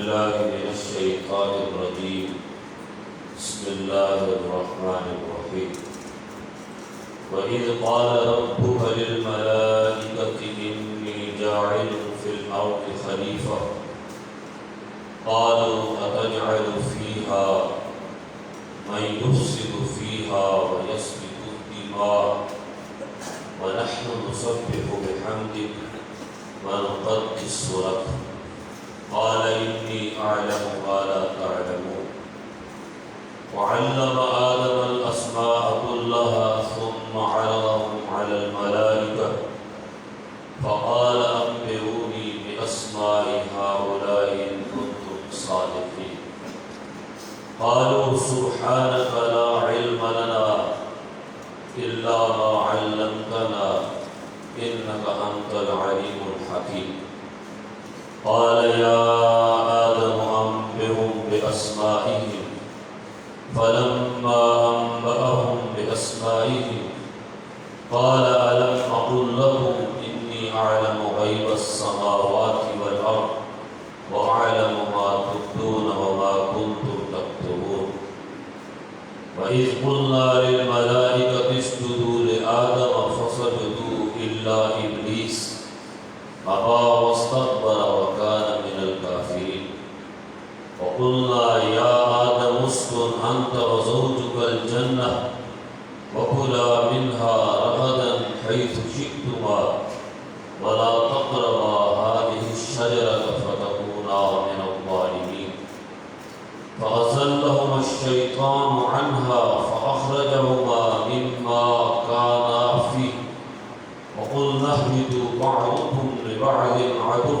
بالله من الشيطان الرجيم بسم الله الرحمن الرحيم وإذ قال ربك للملائكة إني جاعل في الأرض خليفة قالوا أتجعل فيها من يفسد فيها ويسفك الدماء ونحن نسبح بحمدك ونقدس لك قال إني أعلم ما لا تعلمون وعلم آدم الأسماء كلها ثم عرضهم على الملائكة فقال أنبئوني بأسماء هؤلاء إن كنتم صادقين قالوا سبحانك لا علم لنا إلا ما علمتنا إنك أنت العليم الحكيم قال يا آدم أنبئهم بأسمائهم فلما أنبأهم بأسمائهم قال ألم أقل لكم إني أعلم غيب السماوات والأرض وأعلم ما تبدون وما كنتم تكتمون وإذ قلنا للملائكة اسجدوا لآدم فسجدوا إلا إبليس أبى واستكبر وكان من الكافرين وقلنا يا آدم اسكن أنت وزوجك الجنة وكلا منها رغدا حيث شئتما ولا تقربا هذه الشجرة فتكونا من الظالمين فأزلهما الشيطان عنها فأخرجهما مما كانا فيه وقلنا اهبطوا بعضكم لبعض عدو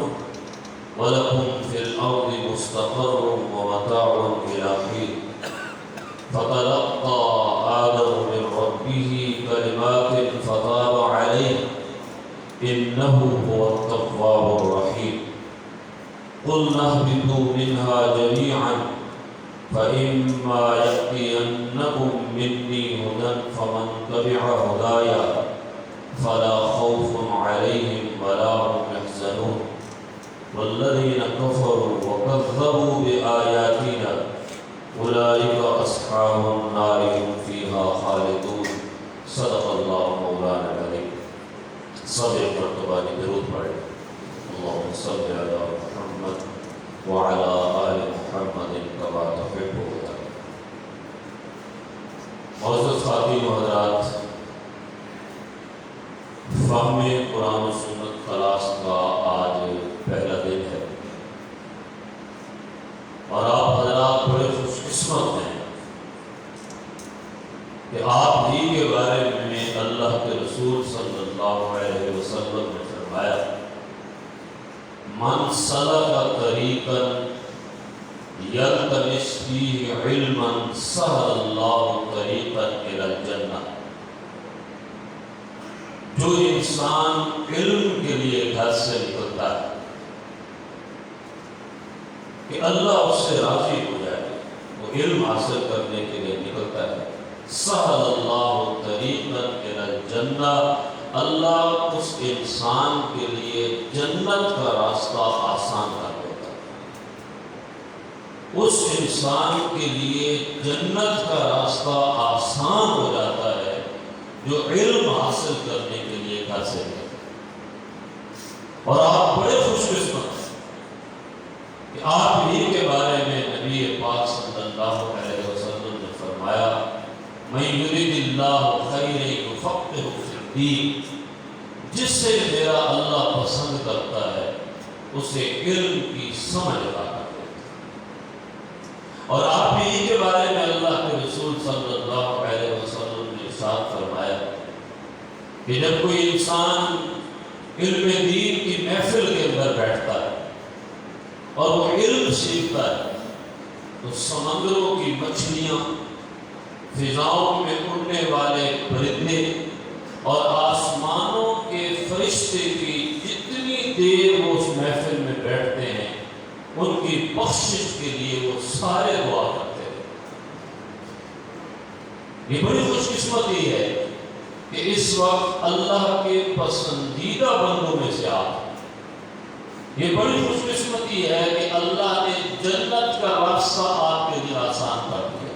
ولكم في الأرض مستقر ومتاع إلى حين فتلقى آدم من ربه كلمات فتاب عليه إنه هو التواب الرحيم قلنا اهبطوا منها جميعا فإما يأتينكم مني هدى فمن تبع هدايا فلا خوف عليهم ولا هم يحزنون والذين كفروا وكذبوا بآياتنا أولئك أصحاب النار هم فيها خالدون صدق الله مولانا العظيم سب ایک مرتبہ درود پڑھیں اللهم صل على محمد وعلى آل محمد كما تحب وترضى معزز خواتین و حضرات فہم قرآن و سنت کلاس کا آج پہلا دن ہے اور آپ حضرات بڑے خوش قسمت ہیں کہ آپ ہی کے بارے میں اللہ کے رسول صلی اللہ علیہ وسلم نے فرمایا من سلک طریقا یلتمس فیہ علما سہل اللہ طریقا الی الجنہ جو انسان علم کے لیے گھر سے نکلتا ہے کہ اللہ اس سے راضی ہو جائے وہ علم حاصل کرنے کے لیے نکلتا ہے سہل اللہ طریقا الی الجنہ اللہ اس انسان کے لیے جنت کا راستہ آسان کر دیتا ہے اس انسان کے لیے جنت کا راستہ آسان ہو جاتا ہے جو علم حاصل کرنے کے لیے گھر سے نکلتا ہے اور آپ بڑے خوش قسمت ہیں کہ آپ ہی کے بارے میں نبی پاک صلی اللہ علیہ وسلم نے فرمایا من یرید اللہ خیر یفقہہ فی الدین جس سے میرا اللہ پسند کرتا ہے اسے علم کی سمجھ عطا کر دیتا ہے اور آپ ہی کے بارے میں اللہ کے رسول صلی اللہ علیہ وسلم نے ارشاد فرمایا کہ جب کوئی انسان علم دین کی محفل کے اندر بیٹھتا ہے اور وہ علم سیکھتا ہے تو سمندروں کی مچھلیاں فضاؤں میں اڑنے والے پرندے اور آسمانوں کے فرشتے کی جتنی دیر وہ اس محفل میں بیٹھتے ہیں ان کی بخشش کے لیے وہ سارے دعا کرتے ہیں یہ بڑی خوش قسمتی ہے کہ اس وقت اللہ کے پسندیدہ بندوں میں سے آپ یہ بڑی خوش قسمتی ہے کہ اللہ نے جنت کا راستہ آپ کے لیے آسان کر دیا۔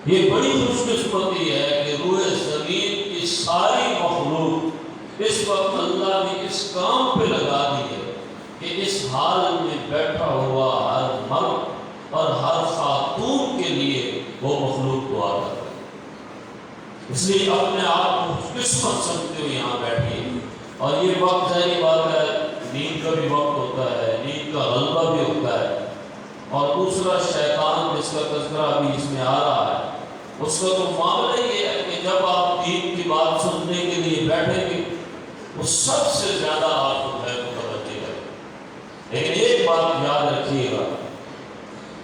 یہ بڑی خوش قسمتی ہے کہ روئے زمین کی ساری مخلوق اس وقت اللہ نے اس کام پہ لگا دی ہے کہ اس حال میں بیٹھا ہوا ہر مرد اور ہر خاتون کے لیے وہ مخلوق دعا کر رہے ہیں۔ اس لیے اپنے آپ کو قسمت سمجھتے ہوئے یہاں بیٹھیے۔ اور یہ وقت ظاہری بات ہے، نیند کا بھی وقت ہوتا ہے، نیند کا غلبہ بھی ہوتا ہے، اور دوسرا شیطان جس کا تذکرہ بھی اس میں آ رہا ہے، اس کا تو معاملہ یہ ہے کہ جب آپ دین کی بات سننے کے لیے بیٹھیں گے وہ سب سے زیادہ آپ کو ہے متوجہ کرے۔ لیکن ایک بات یاد رکھیے گا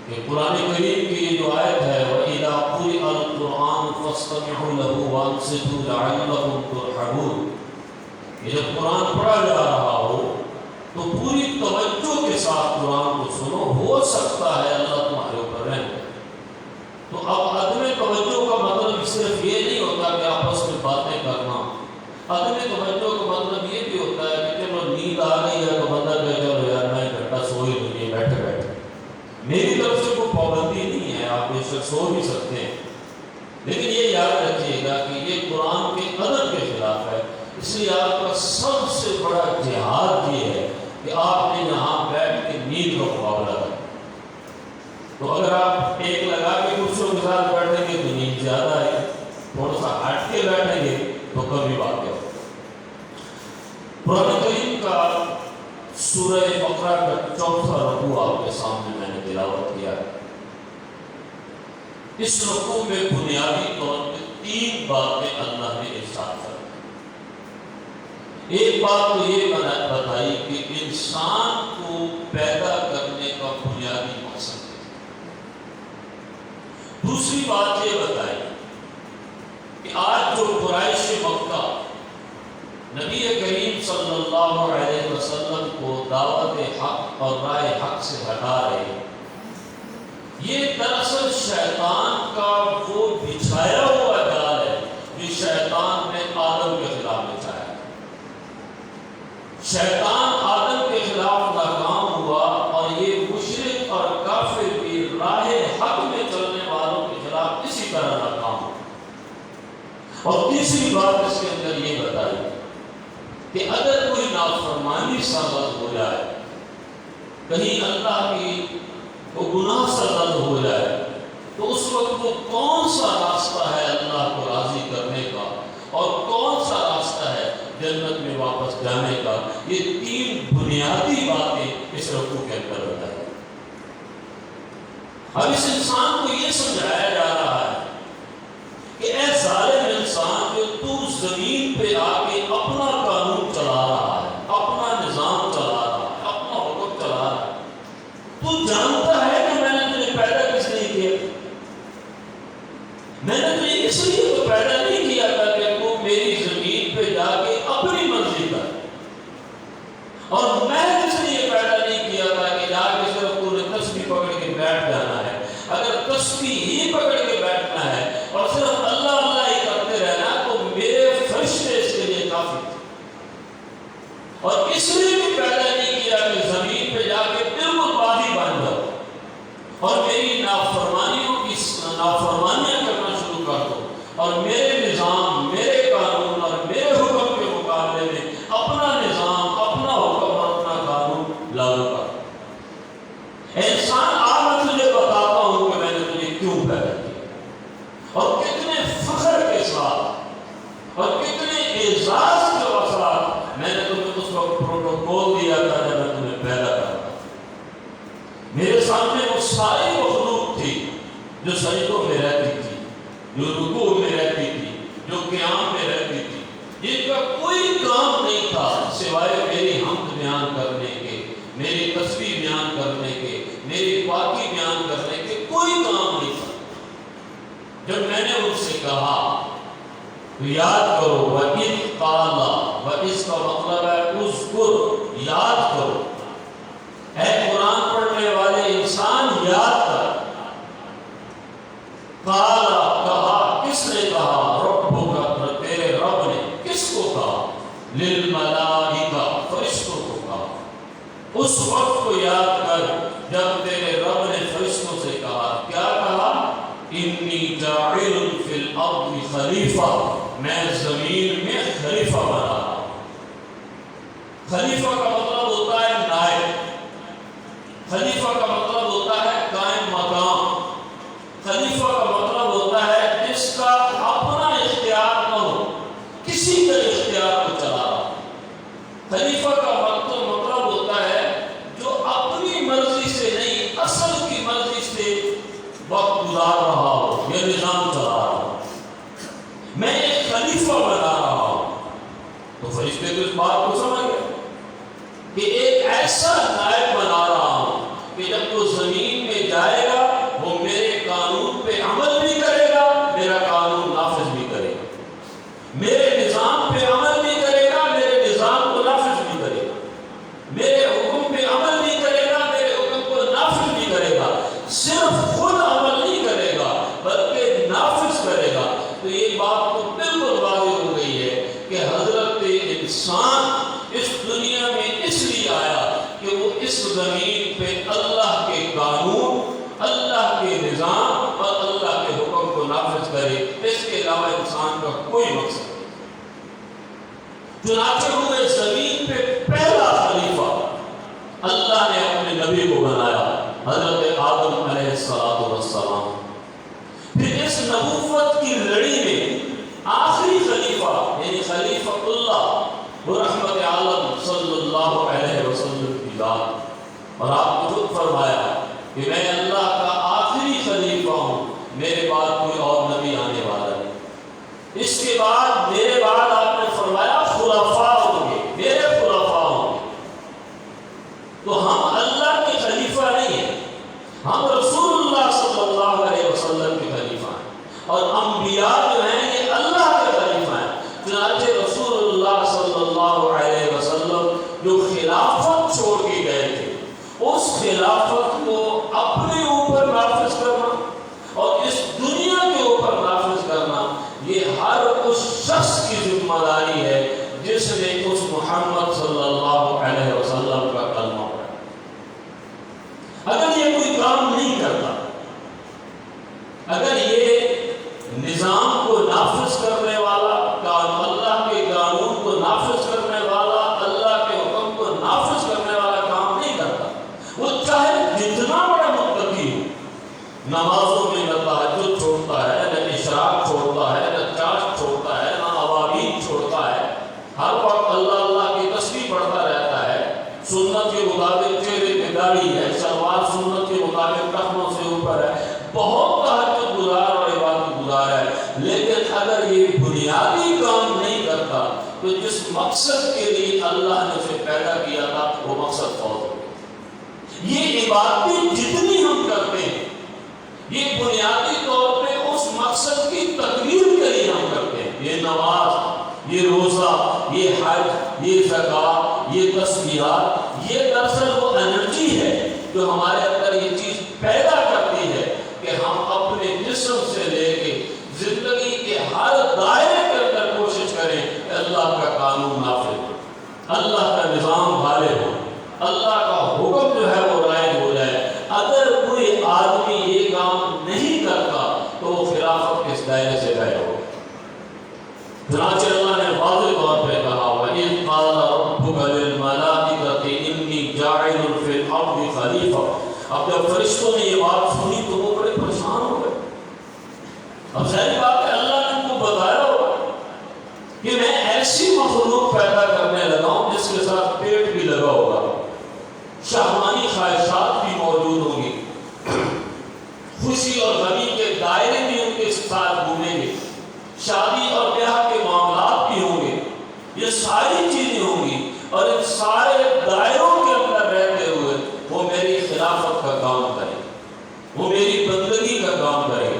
کہ قرآن کریم کی یہ جو آیت ہے وَإِذَا قُرِئَ الْقُرْآنُ فَاسْتَمِعُوا لَهُ وَأَنصِتُوا لَعَلَّكُمْ تُرْحَمُونَ۔ یہ جب قرآن پڑھا جا رہا ہو تو پوری توجہ کے ساتھ قرآن کو سنو، ہو سکتا ہے اللہ تمہارے اوپر رحم کرے۔ تو اب عدم توجہ کا مطلب صرف یہ نہیں ہوتا کہ آپس میں باتیں کرنا، عدم توجہ کا مطلب یہ بھی ہوتا ہے کہ چلو نیند آ گئی ہے تو بندہ کہے چلو یار میں گھنٹہ سو ہی دوں، بیٹھے بیٹھے۔ میری طرف سے کوئی پابندی نہیں ہے، آپ بے شک سو بھی سکتے ہیں، لیکن یہ یاد رکھیے گا کہ یہ قرآن کے ادب کے خلاف ہے۔ اس لیے آپ کا سب سے بڑا جہاد یہ ہے کہ آپ نے یہاں بیٹھ کے نیند کا مقابلہ کریں۔ تو اگر آپ ایک لگا کے کرسیوں کے ساتھ بیٹھیں گے تو نیند زیادہ ہے، تھوڑا سا ہٹ کے بیٹھیں گے تو کبھی بات ہے۔ قرآن کریم کا سورہ بقرہ کا 4واں رکوع آپ کے سامنے میں نے تلاوت کیا ہے۔ اس رکوع میں بنیادی طور پہ 3 باتیں اللہ نے ارشاد فرمائی۔ ایک بات تو یہ بتائی کہ انسان کو پیدا کرنے کا بنیادی مقصد ہے۔ دوسری بات یہ بتائی کہ آج جو قریش مکہ نبی کریم صلی اللہ علیہ وسلم کو دعوت حق اور رائے حق سے ہٹا رہے ہیں، یہ دراصل شیطان کا وہ بچھایا ہوا جال ہے جو شیطان نے آدم کے خلاف بچھایا۔ شیطان آدم کے خلاف ناکام ہوا اور یہ مشرک اور کافر بھی راہ حق میں چلنے والوں کے خلاف اسی طرح ناکام ہوا۔ اور تیسری بات اس کے اندر یہ بتائی کہ اگر کوئی نافرمانی سرزد ہو جائے، کہیں اللہ کی وہ گناہ سرزد ہو جائے، تو اس وقت وہ کون سا راستہ ہے اللہ کو راضی کرنے کا اور کون سا راستہ ہے جنت میں واپس جانے کا، یہ 3 بنیادی باتیں اس رکوع کے اندر بتائی۔ اب اس انسان کو یہ سمجھایا جا رہا ہے کہ اے ظالم انسان جو تو زمین پہ آ کے اپنا قانون چلا رہا ہے، اپنا نظام چلا رہا ہے، اپنا حکم چلا رہا ہے، تو جانتا ہے کہ میں نے تجھے پیدا کس لیے کیا؟ میں نے تجھے اس لیے تو پیدا نہیں کیا تھا کہ تو میری زمین پہ جا کے اپنی مرضی کر، اور میں اس لیے پیدا نہیں کیا تھا کہ جا کے صرف تو نے تسبیح پکڑ کے بیٹھ جانا ہے۔ اگر تسبیح ہی پکڑ کے بیٹھنا ہے اور صرف اللہ اللہ ہی کرتے رہنا تو میرے فرشتے اس کے لیے کافی تھے۔ اور اس لیے بھی پیدا نہیں کیا کہ زمین پہ جا کے بالکل باغی بن جاؤ اور میری نافرمانیوں کی نافرمانیاں کرنا شروع کر دو اور میرے نظام، میرے قانون اور میرے حکم کے مقابلے میں اپنا نظام، اپنا حکم اور اپنا قانون لاگو کر۔ انسان آج میں تجھے بتاتا ہوں کہ میں نے تجھے کیوں پیدا کیا اور کتنے فخر کے ساتھ اور کتنے اعزاز کے ساتھ میں نے تمہیں اس وقت پروٹوکول دیا تھا جب میں تمہیں پیدا کرتا۔ میرے سامنے وہ ساری مخلوق تھی جو سجدوں میں رہتی تھی، جو رکوع میں رہتی تھی، جو قیام میں رہتی تھی، جن کا کوئی کام نہیں تھا سوائے میری حمد بیان کرنے کے، میری تسبیح بیان کرنے کے، میری پاکی بیان کرنے کے، کوئی کام نہیں تھا۔ جب میں نے ان سے کہا تو یاد کرو، وَإِذْ قَالَ، وَإِذْ کا مطلب ہے اذکر، یاد کرو۔ اے قرآن پڑھنے والے انسان یاد کر۔ قَالَ، کہا، کس نے کہا؟ رَبُّکَ، تیرے رب نے۔ کس کو کہا؟ لِلْمَلَائِکَةِ، فرشتوں کو کہا۔ اس وقت کو یاد کر جب تیرے خلیفہ، میں زمین میں خلیفہ بنا رہا ہوں۔ خلیفہ کا مطلب ہوتا ہے نائب، خلیفہ کا مطلب ہوتا ہے قائم مقام، خلیفہ کا مطلب ہوتا ہے جس کا اپنا اختیار نہ ہو، کسی کا اختیار کو چلا رہا۔ خلیفہ کا مطلب ہوتا ہے جو اپنی مرضی سے نہیں، اصل کی مرضی سے وقت گزار رہا ہو، یہ نظام چلا رہا ہو۔ میں ایک خلیفہ بنا رہا ہوں۔ تو فرشتے تو اس بات کو سمجھ گئے کہ ایک ایسا نائب بنا رہا ہوں کہ جب وہ زمین میں جائے گا وہ میرے قانون پہ عمل بھی کرے گا، میرا قانون نافذ بھی کرے گا، میرے نظام پہ عمل بھی کرے گا، میرے نظام کو نافذ بھی کرے گا، میرے حکم پہ عمل بھی کرے گا، میرے حکم کو نافذ بھی کرے گا۔ صرف خود عمل نہیں کرے گا بلکہ نافذ کرے گا۔ تو یہ بات تو بالکل واضح ہو گئی ہے کہ حضرت انسان اس دنیا میں اس لیے آیا کہ وہ اس زمین پہ اللہ کے قانون، اللہ کے نظام اور اللہ کے حکم کو نافذ کرے، اس کے علاوہ انسان کا کوئی مقصد نہیں۔ چنانچہ ہوئے زمین پہ پہلا خلیفہ اللہ نے اپنے نبی کو بنایا، حضرت آدم علیہ السلام۔ پھر اس نبوت کی لڑی میں آخری خلیفہ یعنی خلیفہ اللہ وہ رحمت عالم صلی اللہ علیہ وسلم کی ذات، اور آپ نے خود فرمایا کہ میں اللہ کا آخری خلیفہ ہوں، میرے بعد کوئی اور نبی آنے والا نہیں۔ اس کے بعد میرے بعد آپ نے فرمایا خلفاء ہوں گے، میرے خلفاء ہوں گے۔ تو ہم اللہ کے خلیفہ نہیں ہیں، ہم رسول اللہ صلی اللہ علیہ وسلم کے خلیفہ ہیں، اور انبیاء جو ہیں یہ اللہ کے خلیفہ ہیں۔ چنانچہ رسول اللہ صلی اللہ علیہ وسلم جو خلافت چھوڑ کے گئے تھے، اس خلافت کو اپنے اوپر نافذ کرنا اور اس دنیا کے اوپر نافذ کرنا، یہ ہر اس شخص کی ذمہ داری ہے جس نے اس محمد صلی اللہ علیہ وسلم کا کلمہ پڑھا۔ اگر یہ کوئی کام نہیں کرتا، اگر یہ نظام کو نافذ کرنے والا، اللہ کے قانون کو نافذ کرنے والا، اللہ کے حکم کو نافذ کرنے والا کام نہیں کرتا، وہ چاہے جتنا بڑا متقی ہو، نمازوں میں نہ تہجد چھوڑتا ہے، نہ اشراق چھوڑتا ہے، نہ چاش چھوڑتا ہے، نہ اوابین چھوڑتا ہے، ہر وقت اللہ اللہ کی تسبیح پڑھتا رہتا ہے، سنت کے مطابق چہرے پہ داڑھی ہے، شلوار سنت کے مطابق ٹخنوں سے اوپر ہے، بہت تہجد گزار اور عبادت گزار ہے، لیکن اگر یہ بنیادی کام نہیں کرتا تو جس مقصد کے لیے اللہ نے اسے پیدا کیا تھا وہ مقصد فوت ہو گیا۔ یہ عبادتیں جتنی ہم کرتے ہیں یہ بنیادی طور پہ اس مقصد کی تکمیل کے لیے ہم کرتے ہیں۔ یہ نماز، یہ روزہ، یہ حج، یہ زکوٰۃ، یہ تسبیحات، یہ دراصل وہ انرجی ہے جو ہمارے اندر یہ چیز پیدا کرتی ہے کہ ہم اپنے جسم سے لے کے زندگی کے ہر دائرے کے اندر کوشش کریں کہ اللہ کا قانون نافذ ہو، اللہ کا نظام غالب ہو، اللہ کا حکم جو ہے وہ رائج ہو جائے۔ اگر کوئی آدمی یہ کام نہیں کرتا تو وہ خلافت کے اس دائرے سے غائب ہو۔ چنانچہ اللہ نے واضح طور پہ کہا وَإِذْ قَالَ رَبُّكَ لِلْمَلَائِكَةِ إِنِّي جَاعِلٌ فِي الْأَرْضِ خَلِيفَةً۔ اب جب فرشتوں نے یہ بات سنی تو وہ بڑے پریشان ہو گئے۔ اب ظاہر بات ہے اللہ نے ان کو بتایا ہوگا کہ میں ایسی مخلوق پیدا کرنے لگا ہوں جس کے ساتھ پیٹ بھی لگا ہوگا، شہوانی خواہشات بھی موجود ہوں گی، خوشی اور غمی کے دائرے بھی ان کے ساتھ گھومیں گے، شادی اور بیاہ کے معاملات بھی ہوں گے، یہ ساری چیزیں ہوں گی، اور ان سارے دائروں کے اندر رہتے ہوئے وہ میری خلافت کا کام کرے، وہ میری بندگی کا کام کرے۔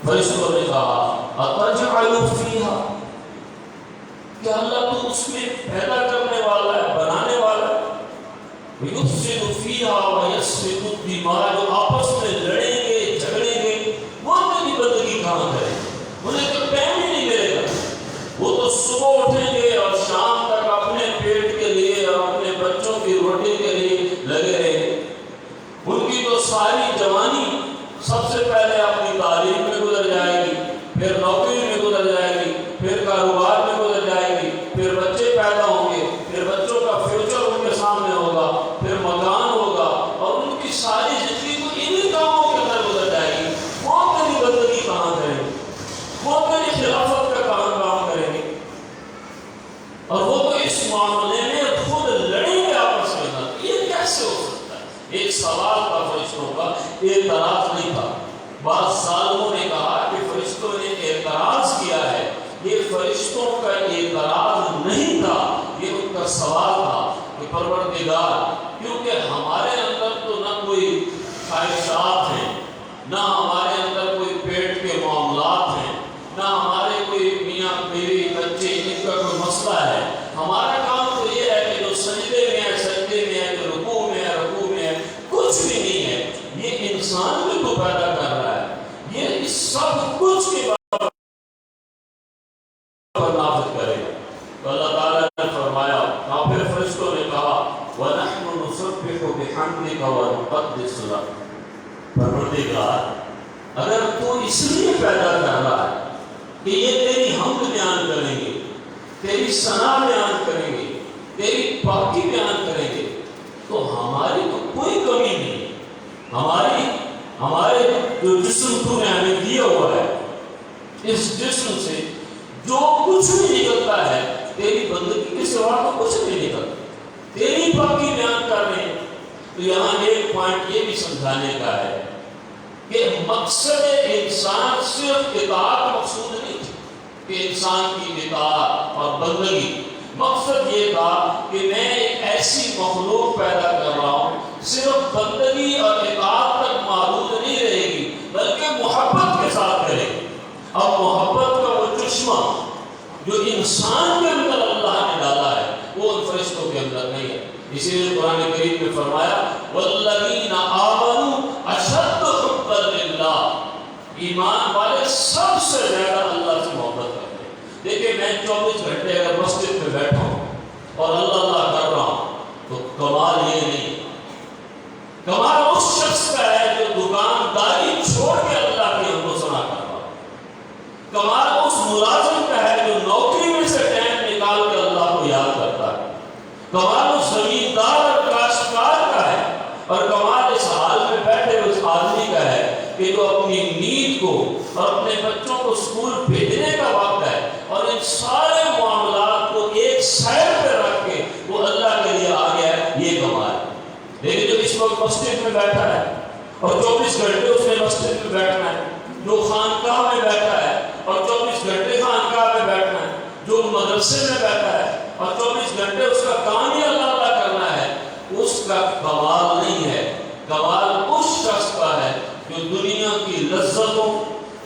فرشتوں نے کہا اَتَجْعَلُ فِيهَا، کہ اللہ تو اس میں پیدا کرنے والا ہے، بنانے والا ہے، وَيُفْسِدُ فِيهَا وَيَسْفِكُ الدِّمَاءَ، جو آپس میں لڑیں گے جھگڑیں گے، وہ میری بندگی کہاں کرے، انہیں تو ٹائم ہی نہیں ملے گا۔ وہ تو صبح اٹھیں گے اور شام تک اپنے پیٹ کے لیے اور اپنے بچوں کی روٹی کے لیے لگے رہیں گے۔ ان کی تو ساری جوانی سب سے پہلے اپنی تعلیم میں گزر جائے گی، پھر نوکری میں گزر جائے فرشتوں کا اعتراض نہیں تھا۔ بعض ظالموں نے کہا کہ فرشتوں نے اعتراض کیا ہے، یہ فرشتوں کا اعتراض نہیں تھا، یہ ان کا سوال تھا کہ پروردگار، کیونکہ ہمارے اندر تو نہ کوئی خواہشات ہیں، نہ ہمارے اندر کوئی پیٹ کے معاملات ہیں، نہ ہمارے کوئی میاں بیوی بچے ان کا کوئی مسئلہ ہے، ہمارا کام تو یہ ہے کہ جو سجدے میں ہے سجدے میں ہے، جو رکوع میں ہے رکوع میں ہے، کچھ بھی نہیں ہے، یہ انسان بھی تو پیدا کر رہا ہے، یہ اس سب کچھ کے بعد نافذ کرے گا۔ تو اللہ تعالیٰ نے فرمایا، کافر فرشتوں نے کہا وَنَحْنُ نُسَبِّحُ بِحَمْدِكَ وَنُقَدِّسُ لَكَ، پروردگار اگر تو اس لیے پیدا کر رہا ہے کہ یہ تیری حمد بیان کریں گے، تیری ثنا بیان کریں گے، تیری پاکی بیان کریں گے، تو ہماری تو کوئی کمی نہیں، ہمارے جو جسم تو نے ہمیں دیا ہوا ہے، اس جسم سے جو کچھ بھی نکلتا ہے تیری بندگی کے سوا تو کچھ نہیں نکلتا، تیری پاکی بیان کر رہے ہیں۔ تو یہاں ایک پوائنٹ یہ بھی سمجھانے کا ہے کہ مقصد انسان صرف اطاعت مقصود نہیں تھی کہ انسان کی اطاعت اور بندگی، مقصد یہ تھا کہ میں ایک ایسی مخلوق پیدا کر رہا ہوں صرف بندگی اور اطاعت تک محدود نہیں رہے گی بلکہ محبت کے ساتھ کرے گی۔ اب محبت کا وہ چشمہ جو انسان کے اندر اللہ نے ڈالا ہے وہ ان فرشتوں کے اندر نہیں ہے، اسی لیے قرآن کریم میں فرمایا والذین آمنوا اشد حبا للہ، ایمان والے سب سے زیادہ اللہ سے محبت کرتے ہیں۔ دیکھیں میں 24 گھنٹے اگر مسجد میں بیٹھا ہوں اور اللہ کر رہا ہوں تو کمال یہ نہیں، کمال اس شخص کا ہے جو دکانداری چھوڑ کے اللہ کی حمد و ثنا کر رہا ہے، کمال اس ملازم کا ہے جو نوکری میں سے ٹائم نکال کے اللہ کو یاد کرتا ہے، کمال اس زمیندار اور کاشتکار کا ہے، اور کمال اس حال میں بیٹھے اس آدمی کا ہے کہ جو اپنی نیند کو اور اپنے بچوں کو اسکول بھیجنے کا وقت ہے اور ان سارے معاملات کو ایک سائڈ پہ رکھ کے وہ اللہ کے لیے آ گیا ہے، یہ کمال ہے۔ لیکن جو اس وقت مسجد میں بیٹھا ہے اور 24 گھنٹے اس نے مسجد میں بیٹھنا ہے، جو خانقاہ میں بیٹھا ہے اور 24 گھنٹے خانقاہ میں بیٹھنا ہے، جو مدرسے میں بیٹھا ہے اور 24 گھنٹے اس کا کام ہی اللہ کرنا ہے، اس کا کمال نہیں ہے، کمال اس شخص کا ہے جو دنیا کی لذتوں،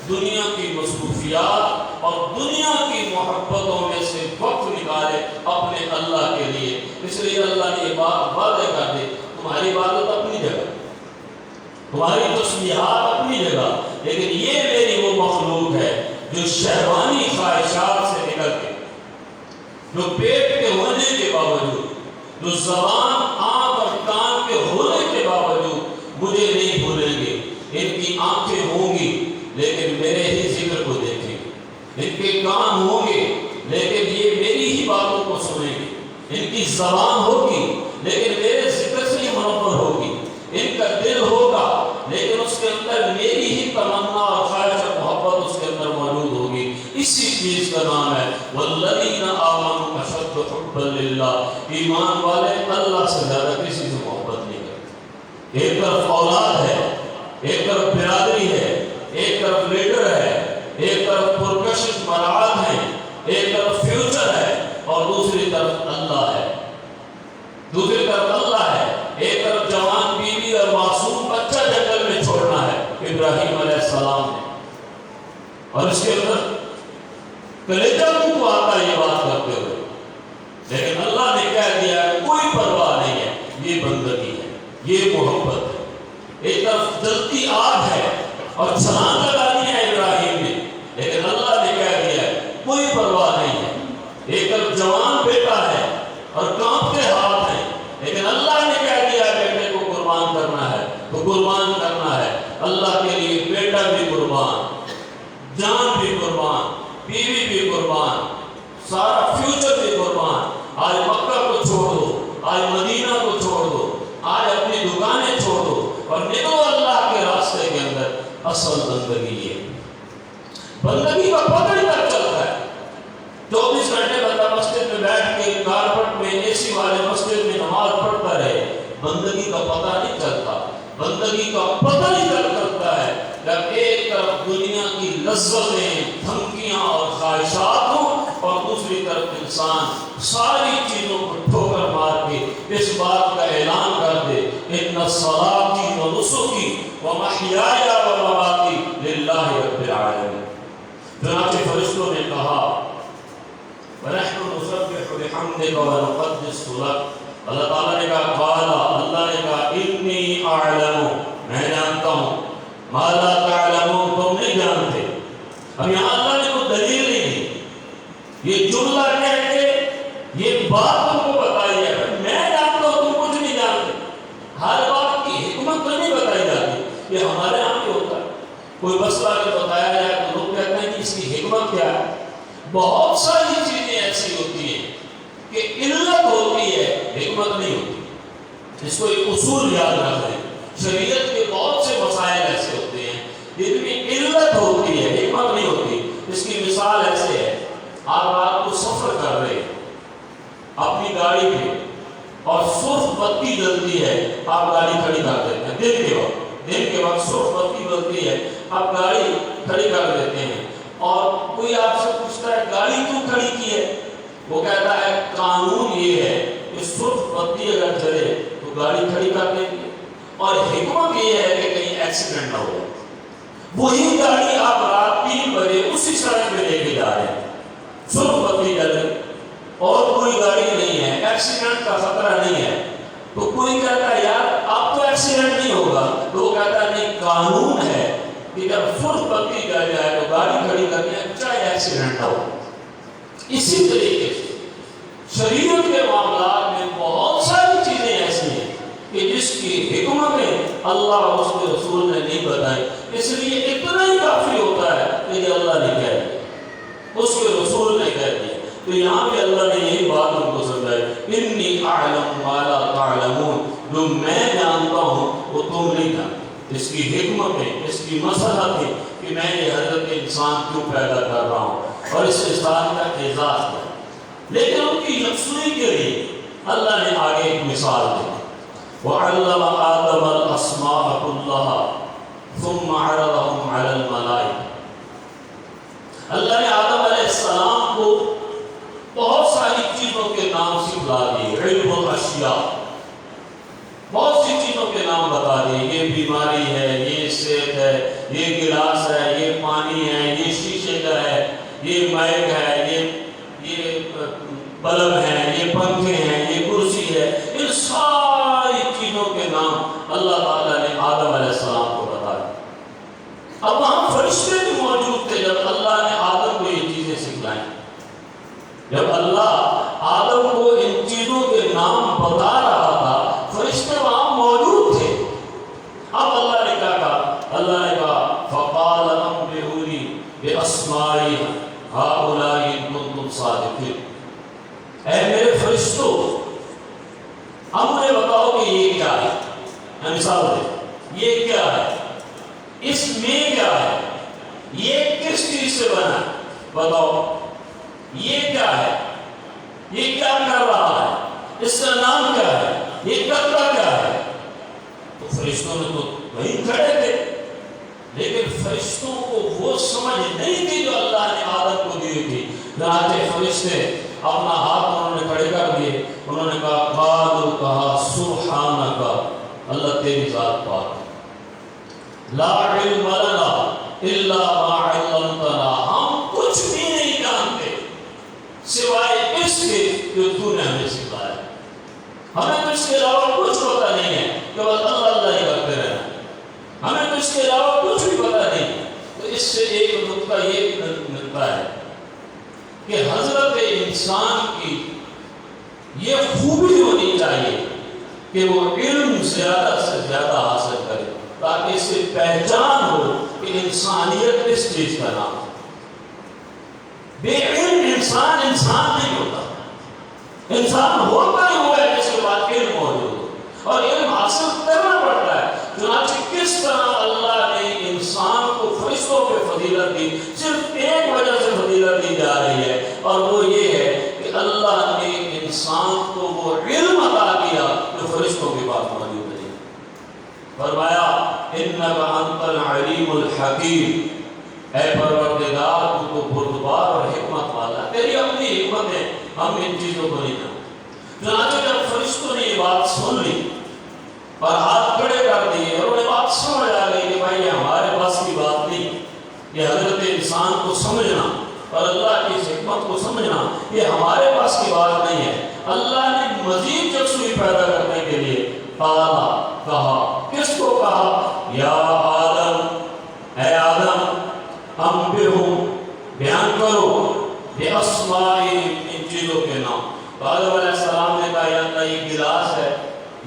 دنیا کی مصروفیات اور دنیا کی محبتوں میں سے وقت نکالے اپنے اللہ کے لیے۔ اس لیے اللہ نے یہ بات واضح کر دی، تمہاری عبادت اپنی جگہ، تمہاری تسبیحات اپنی جگہ، لیکن یہ میری وہ مخلوق ہے جو شہوانی خواہشات سے نکل کے، جو پیٹ کے ہونے کے باوجود، جو زبان آنکھ اور کان کے ہونے کے باوجود مجھے نہیں بھولیں گے، ان کی آنکھیں ہوں گی لیکن میرے ہی ذکر کو دیکھیں گے، ان کے کان ہوں گے لیکن یہ میری ہی باتوں کو سنیں گے، ان کی زبان ہوگی لیکن میرے ذکر سے ہی منور ہوگی، ان کا دل ہوگا لیکن اس کے اندر میری ہی تمنا اور خواہش اور محبت اس کے اندر موجود ہوگی۔ اسی چیز کا نام ہے والذین آمنوا اشد حبا للہ، ایمان والے اللہ سے زیادہ کسی سے محبت نہیں کرتے۔ ایک طرف اولاد ہے، ایک طرف برادری ہے، ایک طرف لیڈر ہے، ایک طرف پرکشش مراعات ہیں، ایک طرف فیوچر ہے اور دوسری طرف اللہ ہے، دوسری طرف اللہ ہے، ایک طرف جوان بیوی اور معصوم بچہ جنگل میں چھوڑنا ہے ابراہیم علیہ السلام نے، اور اس کے اندر کلیجہ منہ کو آتا یہ بات کرتے ہوئے، لیکن اللہ نے کہہ دیا کوئی پرواہ نہیں ہے، یہ بندگی ہے، یہ محبت ہے۔ ایک طرف جلتی آگ ہے اور چھلانگ لگانی ہے ابراہیم نے، لیکن اللہ نے کہہ دیا کوئی پرواہ نہیں ہے۔ ایک طرف جوان بیٹا ہے اور کانپتے ہاتھ ہیں، لیکن اللہ نے کہہ دیا بیٹے کو قربان کرنا ہے تو قربان کرنا ہے۔ اللہ کے لیے بیٹا بھی قربان، جان بھی قربان، بیوی بھی قربان، سارا فیوچر بھی قربان۔ آج مکہ کو چھوڑ دو، آج مدینہ کو چھوڑ دو، آج اپنی دکانیں چھوڑ دو اور نکلو اللہ کے راستے کے اندر۔ اصل بندگی یہ بندگی کا پتہ نہیں تک چلتا ہے۔ 24 گھنٹے بندہ مسجد میں بیٹھ کے کارپٹ میں اے سی والے مسجد میں نماز پڑھتا رہے، بندگی کا پتہ نہیں چلتا۔ بندگی کا پتہ ہی کب چلتا ہے جب ایک طرف دنیا کی لذتیں، دھمکیاں اور خواہشات ہوں، اور دوسری طرف انسان ساری چیزوں کو ٹھوکر مار کے اس بات کا اعلان کر دے ان صلاتی و نسکی و محیای و مماتی للہ رب العالمین۔ چنانچہ فرشتوں نے کہا وَنَحْنُ نُسَبِّحُ بِحَمْدِكَ وَنُقَدِّسُ لَكَ، اللہ تعالیٰ نے کہا قال، اللہ نے کہا انی اعلم، میں جانتا ہوں، ما لا تعلمون، تم نہیں جانتے۔ اب یہاں اللہ نے کوئی دلیل نہیں دی، یہ جملہ کہہ کے یہ بات تم کو بتائی ہے، میں جانتا ہوں تم کچھ نہیں جانتے۔ ہر بات کی حکمت تو نہیں بتائی جاتی، یہ ہمارے یہاں بھی ہوتا ہے، کوئی مسئلہ اگر بتایا جائے تو لوگ کہتے ہیں کہ اس کی حکمت کیا ہے۔ بہت ساری چیزیں ایسی ہوتی ہیں کہ علت ہوتی ہے، حکمت نہیں ہوتی۔ اس کو ایک اصول یاد رکھ لیں، شریعت کے بہت سے مسائل ایسے ہوتے ہیں جن میں علت ہوتی ہے، حکمت نہیں ہوتی۔ اس کی مثال ایسے ہے، آپ رات کو سفر کر رہے اپنی گاڑی پہ اور سرخ بتی جلتی ہے، آپ گاڑی کھڑی کر دیتے ہیں، دن کے وقت سرخ بتی جلتی ہے، آپ گاڑی کھڑی کر دیتے ہیں، اور کوئی آپ سے پوچھتا ہے گاڑی کیوں کھڑی کی ہے، وہ کہتا ہے قانون یہ ہے کہ سرخ بتی اگر جلے تو گاڑی کھڑی کر دیں گے، اور حکمت یہ ہے کہ کہیں ایکسیڈنٹ نہ ہو۔ وہی گاڑی آپ رات 3 بجے اسی سڑک پہ لے کے جا رہے ہیں، سرخ بتی جل رہی اور کوئی گاڑی نہیں ہے، ایکسیڈنٹ کا خطرہ نہیں ہے، تو کوئی کہتا ہے یار اب تو ایکسیڈنٹ نہیں ہوگا، تو وہ کہتا ہے نہیں، قانون ہے کہ جب سرخ بتی جل جائے تو گاڑی کھڑی کرنی ہے چاہے ایکسیڈنٹ نہ ہو۔ اسی طریقے سے شریعت کے معاملات میں بہت ساری چیزیں ایسی ہیں کہ جس کی حکمتیں اللہ اور اس کے رسول نے نہیں بتائی، اس لیے اتنا ہی کافی ہوتا ہے کہ یہ اللہ نے کہہ دیا، اس کے رسول نے کہہ دیا۔ تو یہاں پہ اللہ نے یہی بات ان کو سمجھائی، انی اعلم ما لا تعلمون، جو میں جانتا ہوں وہ تم نہیں جانتے۔ اس کی حکمتیں، اس کی مصلحتیں کہ میں یہ حضرت انسان کیوں پیدا کر رہا ہوں اور اس انسان کا اعزاز کیا، لیکن ان کی یکسوئی کے لیے اللہ نے آگے ایک مثال دی، وَعَلَّمَ آدَمَ الْأَسْمَاءَ كُلَّهَا ثُمَّ عَرَضَهُمْ عَلَى الْمَلَائِكَةِ، اللہ نے آدم علیہ السلام کو بہت ساری چیزوں کے نام سکھلا دیے، علم الاشیاء، بہت سی چیزوں کے نام بتا دیے، یہ بیماری ہے، یہ صحت ہے، یہ گلاس ہے، یہ پانی ہے، یہ شیشے کا ہے، یہ مائک ہے، یہ بلب ہے، یہ پنکھے ہیں، یہ کرسی ہے، ان ساری چیزوں کے نام اللہ تعالیٰ نے آدم علیہ السلام کو بتایا۔ اب وہاں فرشتے بھی موجود تھے جب اللہ نے آدم کو یہ چیزیں سکھلائیں، جب اللہ آدم کو ان چیزوں کے نام بتا رہا تھا فرشتے وہاں موجود تھے۔ اب اللہ نے کیا کہا، اللہ نے کہا فقال انبئونی باسماء ہؤلاء ان کنتم صادقین، اے میرے فرشتوں اب مجھے بتاؤ کہ یہ کیا ہے، مثال دے، یہ کیا ہے، اس میں کیا ہے، یہ کس چیز سے بنا ہے، بتاؤ یہ کیا ہے، یہ کیا کر رہا ہے، اس کا نام کیا ہے، یہ کرتا کیا ہے۔ تو فرشتوں نے تو وہیں کھڑے تھے، لیکن فرشتوں کو وہ سمجھ نہیں تھی جو اللہ نے آدم کو دی تھی۔ چنانچہ فرشتے اپنا ہاتھ انہوں نے کھڑے کر دیے، انہوں نے کہا قالوا، کہا سبحانک، اللہ تیری ذات پاک، لا علم لنا الا ما علمتنا، ہم کچھ بھی نہیں جانتے سوائے اس کے جو تو نے ہمیں سکھایا، ہمیں تو اس کے علاوہ کچھ پتہ نہیں ہے کہ بس اللہ اللہ ہی کرتے رہنا، ہمیں تو اس کے علاوہ کچھ بھی پتہ نہیں۔ تو اس سے ایک نقطہ یہ بھی ملتا ہے کہ حضرت انسان کی یہ خوبی ہونی چاہیے کہ وہ علم زیادہ سے زیادہ حاصل کرے تاکہ اس سے پہچان ہو کہ انسانیت کس چیز کا نام ہے۔ بے علم انسان نہیں ہوتا، انسان ہوتا ہی ہوا ہے جس کے بعد علم موجود ہو، اور علم حاصل کرنا پڑتا ہے۔ چنانچہ کس طرح اللہ نے انسان کو فرشتوں پہ فضیلت دی، صرف ایک وجہ سے فضیلت دی جا رہی ہے، اور وہ یہ ہے کہ اللہ نے انسان کو وہ علم عطا کیا جو فرشتوں کے پاس موجود نہیں۔ فرمایا انک انت العلیم الحکیم، اے پروردگار تو تو بردبار اور حکمت والا، تیری اپنی حکمت ہے، ہم ان چیزوں کو نہیں جانتے۔ چنانچہ جب فرشتوں نے یہ بات سن لی اور ہاتھ کھڑے کر دیے اور انہیں بات سمجھ آ گئی کہ بھائی یہ ہمارے بس کی بات نہیں، یہ حضرت انسان کو سمجھنا اور اللہ کی اس حکمت کو سمجھنا یہ ہمارے پاس کی بات نہیں ہے۔ اللہ نے مزید یکسوئی پیدا کرنے کے لیے کہا، کس کو کہا؟ یا آدم، اے آدم، انبئہم، بیان کرو، بِأَسْمَائِهِمْ، ان چیزوں کے نام۔ تو آدم علیہ السلام نے کہا یا اللہ یہ گلاس ہے،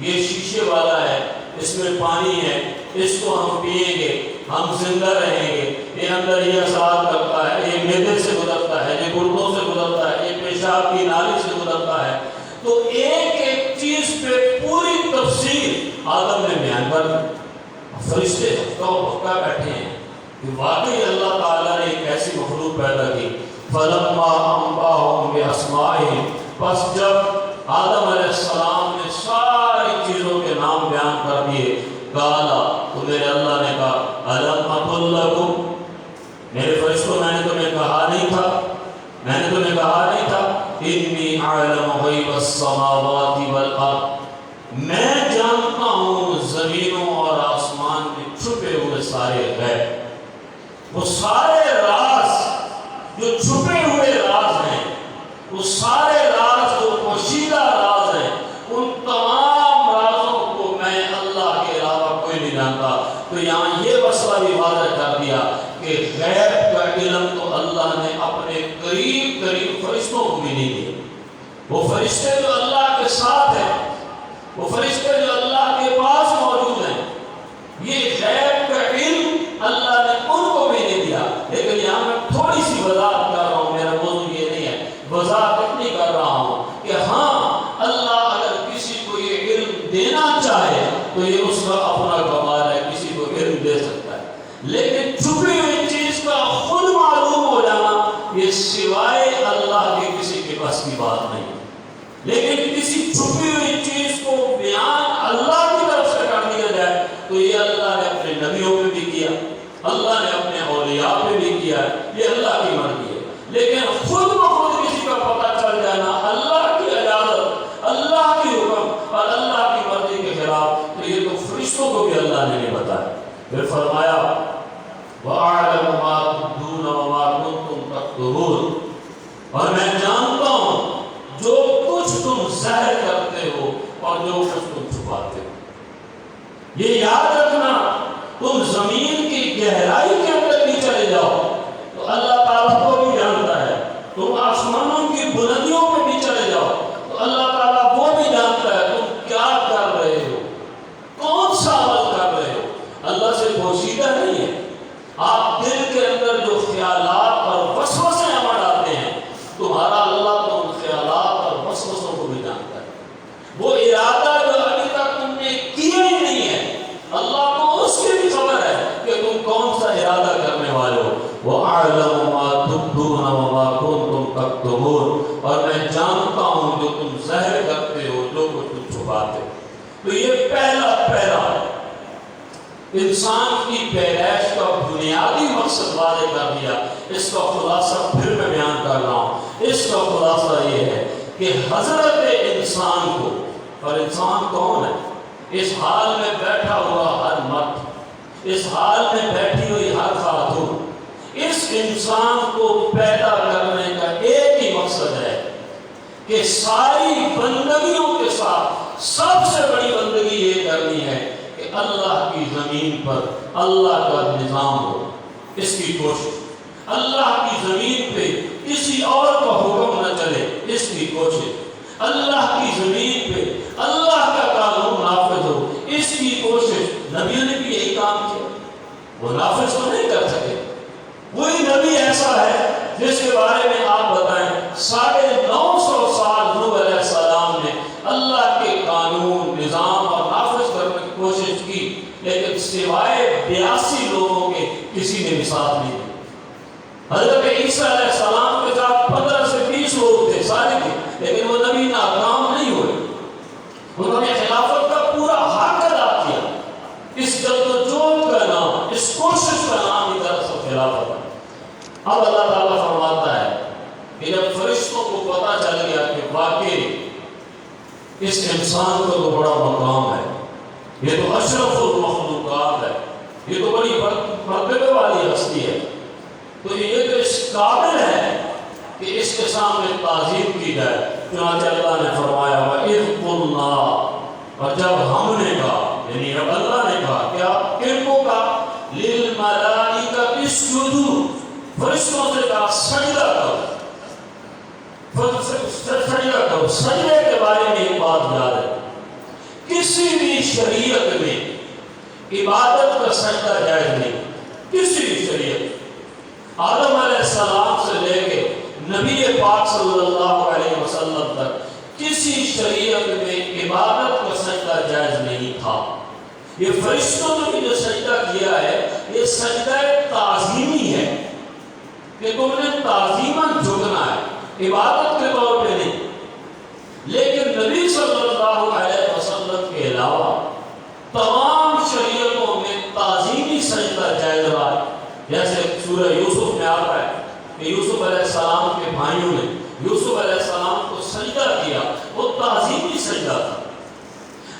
یہ شیشے والا ہے، اس میں پانی ہے، اس کو ہم پیئیں گے، ہم زندہ رہیں گے، یہ اندر یہ اثرات کرتا ہے، یہ معدے سے گزرتا ہے، یہ گردوں سے گزرتا ہے، یہ پیشاب کی نالی سے گزرتا ہے۔ تو ایک ایک چیز پہ پوری تفصیل آدم نے بیان کر دی۔ فرشتے ہفتہ بیٹھے ہیں کہ واقعی اللہ تعالیٰ نے ایک ایسی مخلوق پیدا کی۔ فَلَمَّا أَنبَأَهُم بِأَسْمَائِهِمْ، پس جب آدم علیہ السلام نے ساری چیزوں کے نام بیان کر دیے، قَالَ، تو میرے اللہ نے کہا، أَلَمْ أَقُل لَّكُمْ، میرے فرشتوں میں نے تمہیں کہا نہیں تھا، میں نے تمہیں کہا نہیں تھا، إِنِّي أَعْلَمُ غَيْبَ السَّمَاوَاتِ وَالْأَرْضِ، میں جانتا ہوں زمینوں اور آسمان میں چھپے ہوئے سارے غیب، وہ سارے راز جو چھپے ہوئے راز ہیں، وہ سارے راز جو پوشیدہ راز ہیں، ان تمام رازوں کو میں اللہ کے علاوہ کوئی نہیں جانتا۔ تو یہاں یہ مسئلہ بھی واضح کر دیا کہ غیب کا علم تو اللہ نے اپنے قریب فرشتوں کو بھی نہیں دیا۔ وہ فرشتے جو اللہ کے ساتھ ہیں، وہ فرشتے جو اللہ کے پاس موجود ہیں، یہ غیب کا علم اللہ نے ان کو بھی نہیں دیا۔ لیکن یہاں میں تھوڑی سی وضاحت کر رہا ہوں، میرا موضوع یہ نہیں ہے، وضاحت اتنی کر رہا ہوں کہ ہاں اللہ اگر کسی کو یہ علم دینا چاہے تو یہ اس کا اپنا کمال ہے، کسی کو علم دے سکتا ہے، لیکن چھپی ہوئی چیز کا خود معلوم ہو جانا یہ سوائے اللہ کے کسی کے بس کی بات نہیں ہے۔ لیکن کسی چھپی ہوئی چیز کو بیان اللہ کی طرف سے کر دیا جائے تو یہ اللہ نے اپنے نبیوں پہ بھی کیا، اللہ نے اپنے اولیاء پہ بھی کیا، یہ اللہ کی مرضی ہے۔ لیکن خود بخود کسی کا پتہ چل جانا اللہ کی اجازت، اللہ کی حکم اور اللہ کی مرضی کے خلاف، تو یہ تو فرشتوں کو بھی اللہ نے نہیں بتایا۔ پھر فرمایا وَأَعْلَمُ مَا تُبْدُونَ وَمَا كُنتُمْ تَكْتُمُونَ، اور میں جانتا ہوں جو کچھ تم ظاہر کرتے ہو اور جو کچھ تم چھپاتے ہو۔ یہ یاد رکھنا، تم زمین کی گہرائی کے اندر بھی چلے جاؤ تو اللہ تعالیٰ کو بھی جانتا ہے، تم آسمانوں کی بلندیوں پہ بھی چلے جاؤ تو اللہ تعالیٰ وہ بھی جانتا ہے تم کیا کر رہے ہو، کون سا عمل کر رہے ہو، اللہ سے پوشیدہ نہیں ہے۔ آپ دل کے اندر جو خیالات اور وسوسے عمل آتے ہیں، تمہارا اللہ تو ان خیالات اور وسوسوں کو بھی جانتا ہے۔ وہ ارادہ جو ابھی تک تم نے کیا ہی نہیں ہے، اللہ کو اس کی بھی خبر ہے کہ تم کون سا ارادہ کرنے والے ہو۔ وَأَعْلَمُ مَا تُبْدُونَ وَمَا كُنتُمْ تَكْتُمُونَ، اور میں جانتا ہوں جو تم ظاہر کرتے ہو، جو کچھ تم چھپاتے ہو۔ تو یہ پہلا انسان کی پیدائش کا بنیادی مقصد واضح کر دیا۔ اس کا خلاصہ پھر میں بیان کر رہا ہوں۔ اس کا خلاصہ یہ ہے کہ حضرت انسان کو، اور انسان کون ہے؟ اس حال میں بیٹھا ہوا ہر مرد، اس حال میں بیٹھی ہوئی ہر خاتون، اس انسان کو پیدا کرنے کا ایک ہی مقصد ہے کہ ساری بندگیوں کے ساتھ سب سے بڑی بندگی یہ کرنی ہے کہ اللہ کی زمین پر اللہ کا نظام ہو، اس کی کوشش، اللہ کی زمین پہ کسی اور کا حکم نہ چلے، اس کی کوشش، اللہ کی زمین پہ اللہ کا قانون نافذ ہو، اس کی کوشش۔ نبیوں نے بھی یہی کام کیا، وہ نافذ تو نہیں کر سکے۔ وہی نبی ایسا ہے جس کے بارے میں آپ بتائیں 950 سال نوح علیہ السلام نے اللہ کے قانون، نظام اور نافذ کرنے کی کوشش کی، لیکن سوائے 82 لوگوں کے کسی نے بھی ساتھ نہیں دیا۔ حضرت عیسیٰ علیہ السلام کے ساتھ 15 سے 20 لوگ تھے، سارے تھے، لیکن وہ نبی ناکام نہیں ہوئے۔ انہوں نے خلافت کا پورا حق ادا کیا، اس جدوجہد خلافت. اب اللہ تعالیٰ فرماتا ہے کہ جب فرشتوں کو پتہ چل گیا کہ واقعی اس انسان کا تو بڑا مقام ہے، یہ تو اشرف المخلوقات ہے، یہ تو بڑی مرتبے والی ہستی ہے، تو یہ تو اس قابل ہے کہ اس کے سامنے تعظیم کی جائے. چنانچہ اللہ نے فرمایا وَإِذْ قُلْنَا، اور جب ہم نے کہا، یعنی اب اللہ نے کہا، کیا کن کو کہا؟ لِلْمَلَائِكَةِ اسْجُدُوا، فرشتوں سے کہا سجدہ کرو، سجدہ کرو. سجدے کے بارے میں ایک بات یاد ہے، کسی بھی شریعت میں عبادت کا سجدہ جائز نہیں. کسی بھی شریعت، آدم علیہ السلام سے لے کے نبی پاک صلی اللہ علیہ وسلم تک کسی شریعت میں عبادت کا سجدہ جائز نہیں تھا. یہ فرشتوں نے بھی جو سجدہ کیا ہے یہ سجدہ تعظیمی ہے کہ تم نے تعظیماً جھکنا ہے، عبادت کے طور پہ نہیں. لیکن نبی صلی اللہ علیہ وسلم کے علاوہ تمام شریعتوں میں تعظیمی سجدہ جائز رہا ہے. جیسے سورہ یوسف میں آتا ہے کہ یوسف علیہ السلام کے بھائیوں نے یوسف علیہ السلام کو سجدہ کیا، وہ تعظیمی سجدہ تھا.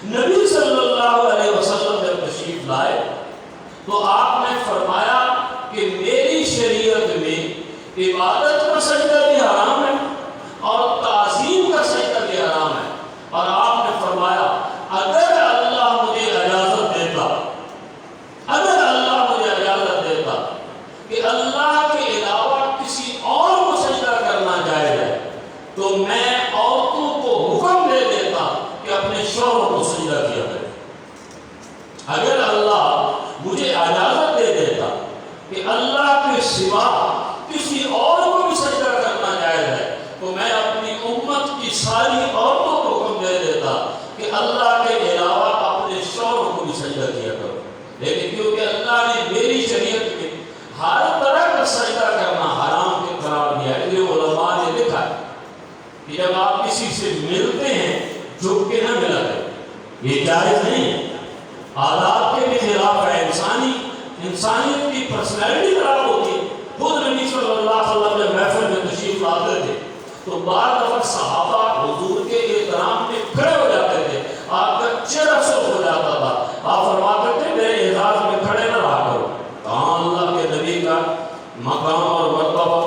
نبی صلی اللہ علیہ وسلم جب تشریف لائے تو آپ نے فرمایا کہ میری شریعت میں عبادت کا سجدہ بھی حرام ہے اور تعظیم کا سجدہ بھی حرام ہے. اور آپ نے فرمایا اگر اللہ مجھے اجازت دیتا، اگر اللہ مجھے اجازت دیتا کہ اللہ کے علاوہ کسی اور کو سجدہ کرنا جائز ہے تو میں عورتوں کو حکم دے دیتا کہ اپنے شوہر کو سجدہ کیا کرے. اگر اللہ مجھے اجازت دے دیتا کہ اللہ کے سوا کسی اور کو بھی سجدہ کرنا جائز ہے تو میں اپنی امت کی ساری عورتوں کو حکم دے دیتا کہ اللہ کے علاوہ اپنے شوہر کو بھی سجدہ کیا کرو. لیکن کیونکہ اللہ نے میری شریعت میں ہر طرح کا سجدہ کرنا حرام کے قرار دیا ہے، یہ علماء نے لکھا ہے کہ جب آپ کسی سے ملتے ہیں جھک کے نہ ملا کریں، یہ جائز نہیں ہے، آداب کے بھی خلاف ہے. انسانیت کی پرسنالٹی خراب ہوتی ہے. خود نبی صلی اللہ علیہ وسلم جب محفل میں تشریف لاتے تھے تو بعض دفعہ صحابہ حضور کے احترام میں کھڑے ہو جاتے تھے، آپ کا چہرہ سرخ ہو جاتا تھا. آپ فرماتے تھے میرے اعزاز میں کھڑے نہ رہا کرو. کہاں اللہ کے نبی کا مقام اور مرتبہ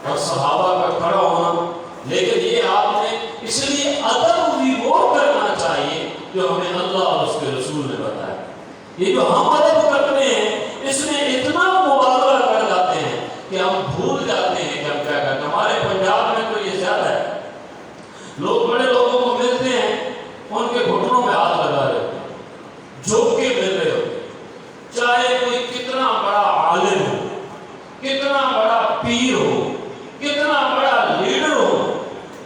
اور صحابہ کا کھڑا ہونا. لیکن یہ آپ نے اس لیے ادب بھی وہ کرنا چاہیے جو ہمیں اللہ اور اس کے رسول نے بتایا. یہ جو ہم ادب کرتے ہیں اس میں اتنا مبالغہ کر جاتے ہیں کہ ہم بھول جاتے ہیں کہ ہم کیا کرتے ہیں. ہمارے پنجاب میں تو یہ زیادہ ہے، لوگ بڑے لوگوں کو ملتے ہیں ان کے گھٹنوں میں ہاتھ لگا رہے ہوتے ہیں، جھک کے مل رہے ہوتے ہیں. چاہے کوئی کتنا بڑا عالم ہو، کتنا بڑا پیر ہو، کتنا بڑا لیڈر ہو،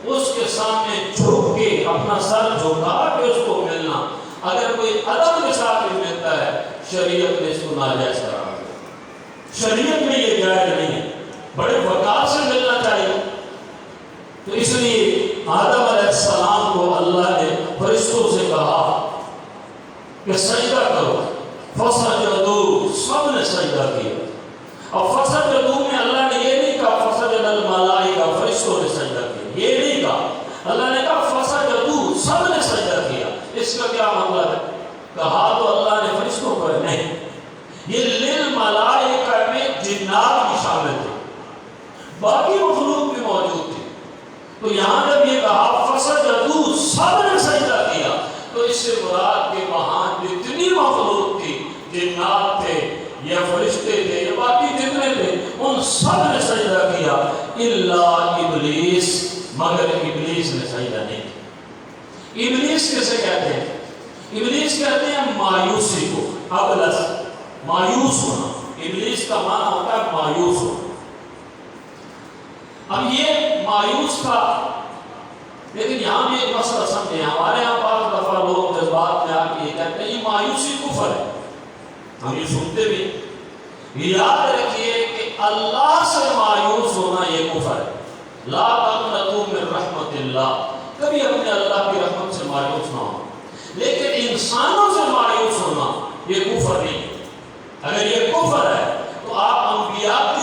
اس کے سامنے جھک کے اپنا سر جھکا کے اس کو ملنا اگر کوئی ادب کے ساتھ بھی ملتا ہے شریعت نے اس کو ناجائز قرار دیا. شریعت میں یہ جائز نہیں ہے، بڑے وقار سے ملنا چاہیے. تو اس لیے آدم علیہ السلام کو اللہ نے فرشتوں سے کہا کہ سجدہ کرو، فسجدوا، سب نے سجدہ کیا. اور فسجدوا میں اللہ نے یہ نہیں کہا فسجد الملائکہ، فرشتوں نے سجدہ کیا، یہ نہیں کہا. اللہ نے کہا فسجدوا، سب نے سجدہ کیا. اس کا کیا مطلب ہے؟ کہا تو اللہ نے فرشتوں کو نہیں، یہ للملائکہ میں جنات بھی شامل تھے، باقی مخلوق بھی موجود تھے. تو یہاں جب یہ کہا فسجدوا، سب نے سجدہ کیا، تو اس سے مراد کے وہاں جتنی مخلوق تھی، جنات تھے یا فرشتے تھے یا باقی جتنے تھے، ان سب نے سجدہ کیا الا ابلیس، مگر ابلیس نے سجدہ نہیں کیا. ابلیس کیسے کہتے ہیں؟ ابلیس کہتے ہیں مایوسی کو. ابلس، مایوس ہونا. ابلیس کا معنی ہوتا ہے مایوس ہونا. اب یہ مایوس تھا، لیکن یہاں بھی ایک مسئلہ سمجھیں. ہمارے یہاں بعض دفعہ لوگ جذبات میں آ کے یہ کہتے ہیں یہ مایوسی کفر ہے. ہم یہ سنتے بھی. یاد رکھیے کہ اللہ سے مایوس ہونا یہ کفر ہے. لا تقنطوا من رحمت اللہ، کبھی اپنے اللہ کی رحمت سے مایوس نہ ہو. لیکن انسانوں سے مایوس ہونا یہ کفر نہیں ہے. اگر یہ کفر ہے تو آپ انبیاء کی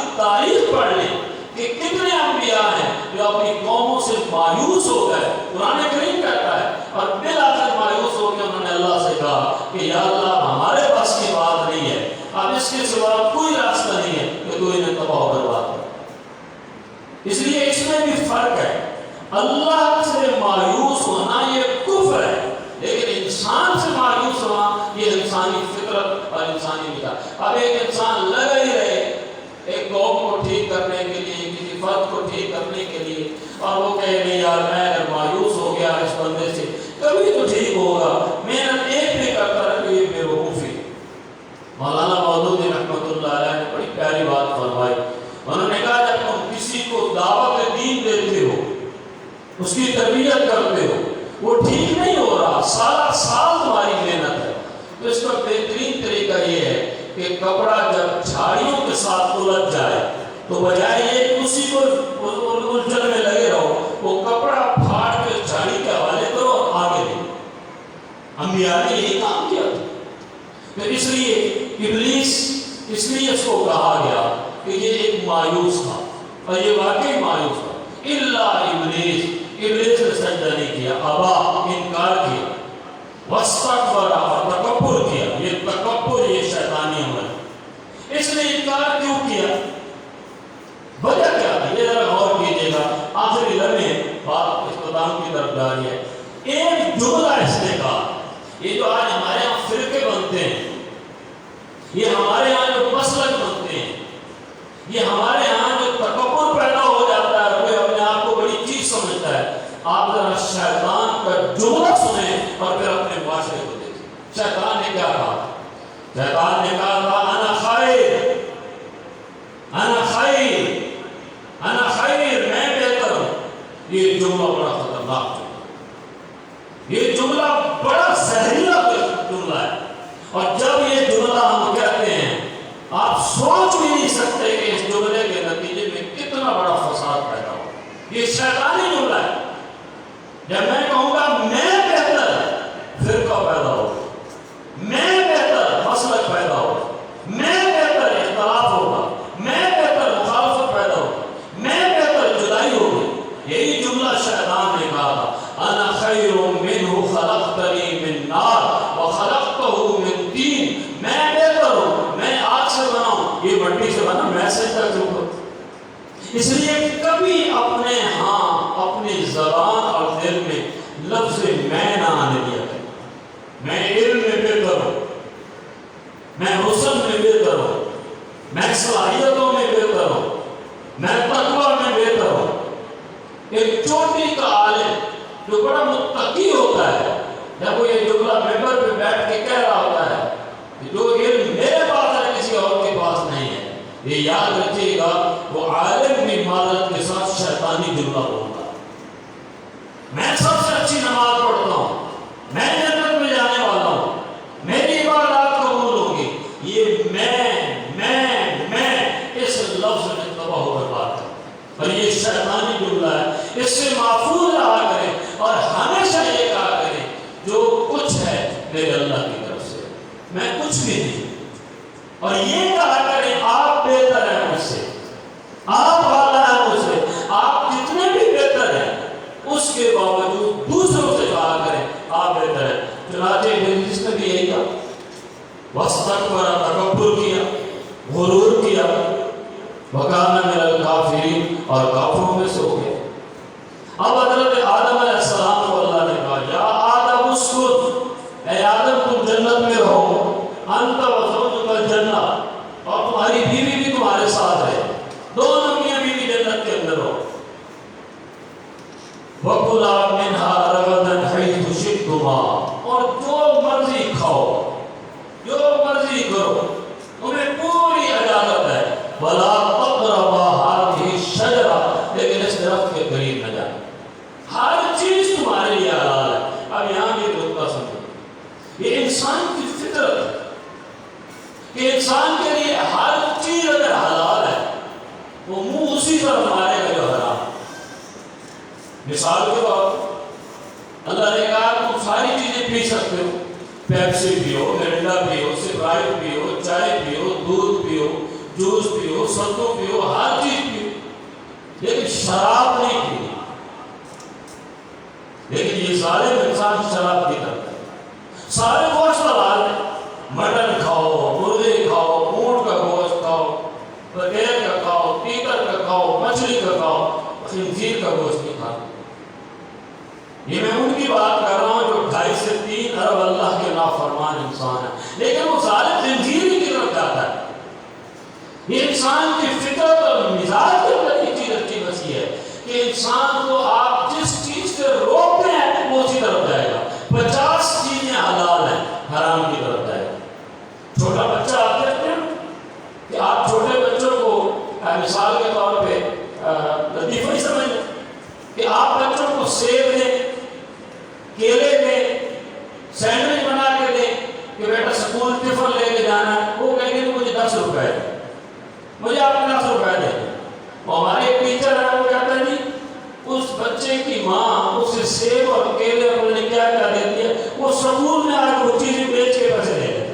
مایوس ہو گئے. قرآن کریم کہتا ہے اور بالآخر مایوس ہو کے انہوں نے اللہ سے کہا کہ یا اللہ ہمارے پاس کی بات نہیں ہے, اب اس کے سوا کوئی راستہ نہیں ہے کہ تو انہیں تباہ و برباد کر. اس لیے اس میں بھی فرق ہے. اللہ سے مایوس ہونا یہ کفر ہے, لیکن انسان سے مایوس ہونا یہ انسانی فطرت اور انسانی مزاج. اب ایک انسان لگا ہی رہے ایک قوم کو ٹھیک کرنے کے لیے, کسی فرد کو ٹھیک کرنے کے لیے, اور وہ کہے نہیں یار میں اگر مایوس ہو گیا اس بندے سے کبھی تو ٹھیک ہوگا, محنت ایک بھی کرتا رہے, یہ بے وقوفی. مولانا مودودی رحمۃ اللہ علیہ نے بڑی پیاری بات فرمائی. انہوں نے کہا جب تم کسی کو دعوت دین دیتے ہو, اس کی تربیت کرتے ہو, وہ ٹھیک نہیں ہو رہا, سارا سال تمہاری محنت ہے, تو اس کا بہترین طریقہ یہ ہے کہ کپڑا جب جھاڑیوں کے ساتھ الجھ جائے تو بجائے یہ اسی کو الجھن میں لگے رہو, وہ کپڑا پھاڑ کے جھاڑی کے حوالے کرو اور آگے دو. انبیاء نے یہی کام کیا تھا. تو اس لیے ابلیس اس لیے اس کو کہا گیا کہ یہ ایک مایوس تھا, اور یہ واقعی مایوس تھا. الا ابلیس, ابلیس نے سجدہ نہیں کیا, ابا انکار کیا, واستکبر اور تکبر کیا. یہ تکبر یہ شیطانی عمل. اس نے انکار کیوں کیا, وجہ کیا تھی, یہ ذرا غور کیجیے گا. آخری لمحے بات اختتام کی طرف جا رہی ہے. ایک جملہ اس نے کہا, یہ جو آج ہمارے یہاں فرقے بنتے ہیں, یہ ہمارے یہاں جو مسلک بنتے ہیں, یہ ہمارے یہاں جو تکبر پیدا ہو جاتا ہے, وہ اپنے آپ کو بڑی چیز سمجھتا ہے. آپ ذرا شیطان کا جملہ سنیں اور پھر اپنے معاشرے کو دیکھیں. شیطان نے کیا کہا؟ شیطان نے کہا تھا انا خیر, انا خیر, انا خیر, میں بہتر ہوں. یہ جملہ بڑا خطرناک ہے, یہ جملہ بڑا زہریلا جملہ ہے. اور جب یہ جملہ ہم کہتے ہیں, آپ سوچ بھی نہیں سکتے کہ اس جملے کے نتیجے میں کتنا بڑا فساد پیدا ہو. یہ شیطانی جملہ ہے. جب میں کہوں گا میں بہتر, فرقہ پیدا ہو, میں بہتر مسلک پیدا ہو, میں بہتر اختلاف ہوگا, میں بہتر مخالفت پیدا ہوگا, میں بہتر جدائی ہوگی. یہی جملہ شیطان نے کہا تھا, انا خیر منہ خلقتنی من نار وخلقتہ من طین. میں بہتر ہوں, میں آگ سے بنا ہوں, یہ مٹی سے بنا, میں سجدہ کیوں کروں. اس لیے کبھی اپنے اپنی زبان اور دل میں لفظ میں نہ آنے دیا کریں. میں علم میں بہتر ہوں, میں حسن میں بہتر ہوں, میں صلاحیتوں میں بہتر ہوں, میں تقویٰ میں بہتر ہوں. ایک چوٹی کا عالم جو بڑا متقی ہوتا ہے, جب وہ یہ جملہ ممبر پہ بیٹھ کے کہہ رہا ہوتا ہے کہ جو علم میرے پاس ہے کسی اور کے پاس نہیں ہے, یہ یاد رکھیے گا, وہ عالم بھی معذرت کے ساتھ شیطانی جملہ بولتا ہے. میں سب سے اچھی نماز پڑھتا ہوں, میں جنت میں جانے والا ہوں, میری عبادات قبول ہوگی. یہ میں اس لفظ میں تباہ و برباد ہے, اور یہ شیطانی جملہ ہے. اس سے محفوظ رہا کریں اور ہمیشہ یہ کہا کریں جو کچھ ہے میرے اللہ کی طرف سے, میں کچھ بھی نہیں. اور یہ کہا کریں آپ بہتر ہیں مجھ سے, آپ والا ہیں مجھ سے, آپ جتنے بھی بہتر ہیں اس کے باوجود دوسروں سے کہا کریں آپ بہتر ہیں. چنانچہ ابلیس نے بھی یہی کہا, واستکبر, تکبر کیا, غرور کیا, وکان من الکافرین, اور کافروں میں سے ہو گیا. اب حضرت آدم علیہ السلام کو اللہ نے کہا یا آدم اسکن, اے آدم تم جنت میں رہو, انت وزوجک الجنہ, اور تمہاری بیوی بھی تمہارے ساتھ ہے, دونوں میاں بیوی جنت کے اندر ہو. وَكُلَا مِنْهَا رَغَدًا حَيْثُ شِئْتُمَا, اور جو مرضی کھاؤ, جو مرضی کرو, تمہیں پوری اجازت ہے. وَلَا تَقْرَبَا هَٰذِهِ الشَّجَرَةَ, لیکن اس درخت کے قریب نہ جائیں. ہر چیز تمہارے لیے حلال ہے. اب یہاں بھی نقطہ سمجھو, یہ انسان کی فطرت ہے کہ انسان کے لیے ہر چیز اگر حلال ہے وہ منہ اسی پر مارے گا جو حرام. مثال کے طور پر اللہ نے کہا تم ساری چیزیں پی سکتے ہو, پیپسی پیو, مرنڈا پیو, اسپرائٹ پیو, چائے پیو, دودھ پیو, جوس پیو, ستو پیو, ہر چیز پیو, لیکن شراب نہیں پینی. ظالم انسان شراب کی طرف ہے، سارے گوشت حلال ہے، مٹن کھاؤ، مرغے کھاؤ، اونٹ کا گوشت کھاؤ، بغیر کا کھاؤ، تیتر کا کھاؤ، مچھلی کا کھاؤ، خنزیر کا گوشت نہیں کھاؤ۔ یہ میں ان کی بات کر رہا ہوں جو 2.5 سے 3 ارب اللہ کے نافرمان انسان ہے، لیکن وہ ظالم خنزیر کی طرف جاتا ہے۔ یہ انسان کی فطرت اور مزاج کے اندر یہ چیز اچھی بسی ہے کہ انسان کو آپ جس چیز سے روکتے ہیں وہ اسی طرف جائے گا۔ 50 چیزیں حلال ہیں، حرام کی طرف جائے گا۔ چھوٹا بچہ آپ دیکھتے ہیں کہ آپ چھوٹے بچوں کو مثال کے طور پہ لطیفہ ہی سمجھ لیں کہ آپ بچوں کو سیب دیں، کیلے دیں، سینڈوچ بنا کے دیں کہ بیٹا سکول ٹفن لے کے جانا ہے، وہ کہیں گے مجھے 10 روپے دیں، مجھے آپ نے 10 روپے دیں۔ اور ہمارے ایک ٹیچر ہے وہ کہتا ہے جی اس بچے کی ماں اسے سیب اور کیلے اور کیا دیتی ہے، وہ سکول میں آ کے وہ چیزیں بیچ کے پیسے دے دیتا ہے،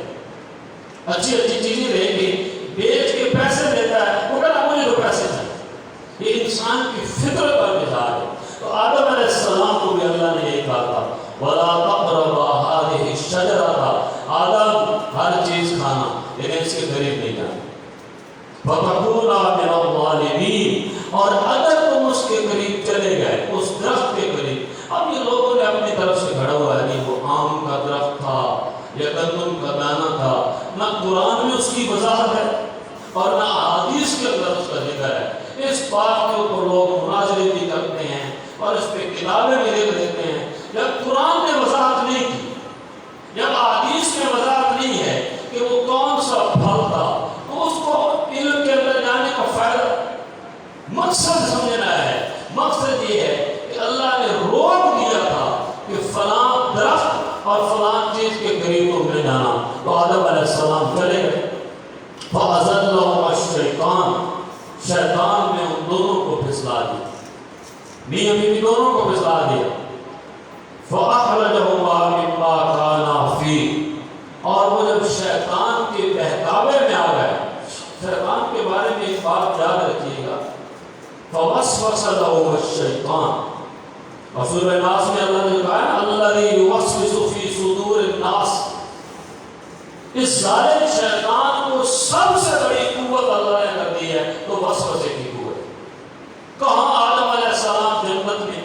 اچھی اچھی چیزیں لے کے بیچ کے پیسے دیتا ہے، وہ کہتا مجھے تو پیسے چاہیے۔ یہ انسان کی فطرت پر مزاج ہے۔ تو آدم علیہ السلام کو بھی اللہ نے یہ کہا تھا وَلَا تَقْرَبَا هَٰذِهِ الشَّجَرَةَ، آدم ہر چیز کھانا لیکن اس کے قریب نہیں جانا، فَتَكُونَا مِنَ الظَّالِمِينَ، اور اگر تم اس کے قریب چلے گئے، اس درخت کے قریب، اب یہ لوگوں نے اپنی طرف سے گھڑا ہوا ہے، وہ آم کا درخت تھا یا گندم کا دانہ تھا، نہ قرآن میں اس کی وضاحت ہے اور نہ حدیث کے اندر اس کا ذکر ہے۔ اس بات کے اوپر لوگ مناظرے بھی کرتے ہیں اور اس پہ کتابیں بھی لکھ دیتے ہیں۔ جب قرآن نے وضاحت نہیں کی، جب حدیث میں وضاحت نہیں ہے کہ وہ کون سا پھل تھا، تو اس کو علم کے اندر جانے کا فائدہ، مقصد سمجھنا ہے۔ مقصد یہ ہے کہ اللہ نے روک دیا تھا کہ فلاں درخت اور فلاں چیز کے قریب تم نے جانا، تو آدم علیہ السلام چلے گئے۔ فَأَزَلَّهُمَا الشَّيْطَانُ، شیطان نے ان دونوں کو پھسلا دیا، میاں بیوی دونوں کو پھسلا دیا۔ فَأَخْرَجَهُمَا مِمَّا كَانَا فِيهِ، اور وہ جب شیطان کے بہکاوے میں آ گئے، شیطان کے بارے میں ایک بات یاد رکھیے گا، فَوَسْوَسَ لَهُمَا الشَّيْطَانُ، اور سورہ ناس میں اللہ نے کہا ہے الَّذِي يُوَسْوِسُ فِي صُدُورِ النَّاسِ، اس ظالم شیطان کو سب سے بڑی قوت اللہ نے کر دی ہے تو وسوسے کی قوت۔ کہاں آدم علیہ السلام جنت میں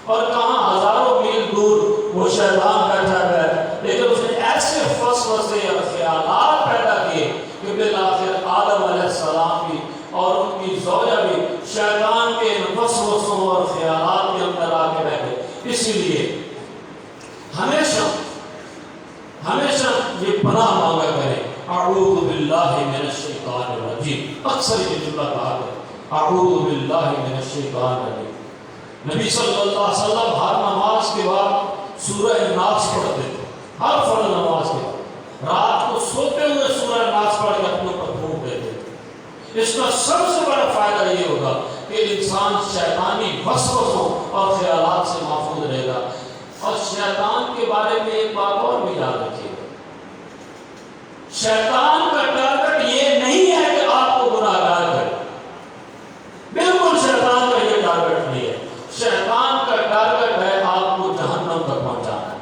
اور کہاں ہزاروں میل دور وہ شیطان بیٹھا ہے، لیکن اس نے ایسے وسوسے اور خیالات پیدا کیے کہ بالآخر آدم علیہ السلام بھی اور ان کی زوجہ بھی شیطان کے وسوسوں اور خیالات کے اندر آ کے بیٹھے۔ اسی لیے ہمیشہ یہ پناہ مانگا کریں، اعوذ باللہ من الشیطان الرجیم، اکثر یہ جملہ کہا ہے اعوذ باللہ من الشیطان الرجیم۔ نبی صلی اللہ علیہ وسلم ہر نماز کے بعد سورہ ناس پڑھتے تھے، ہر فرض نماز کے بعد رات کو سوتے ہوئے سورہ ناس پڑھ کے اپنے اوپر پھونک دیتے تھے۔ اس کا سب سے بڑا فائدہ یہ ہوگا کہ انسان شیطانی وسوسوں اور خیالات سے محفوظ رہے گا۔ اور شیطان کے بارے میں ایک بات اور بھی یاد رکھیے گا، شیطان کا ٹارگٹ یہ نہیں ہے کہ آپ کو گناہگار کرے، بالکل شیطان کا یہ ٹارگٹ نہیں ہے۔ شیطان کا ٹارگٹ ہے آپ کو جہنم تک پہنچانا،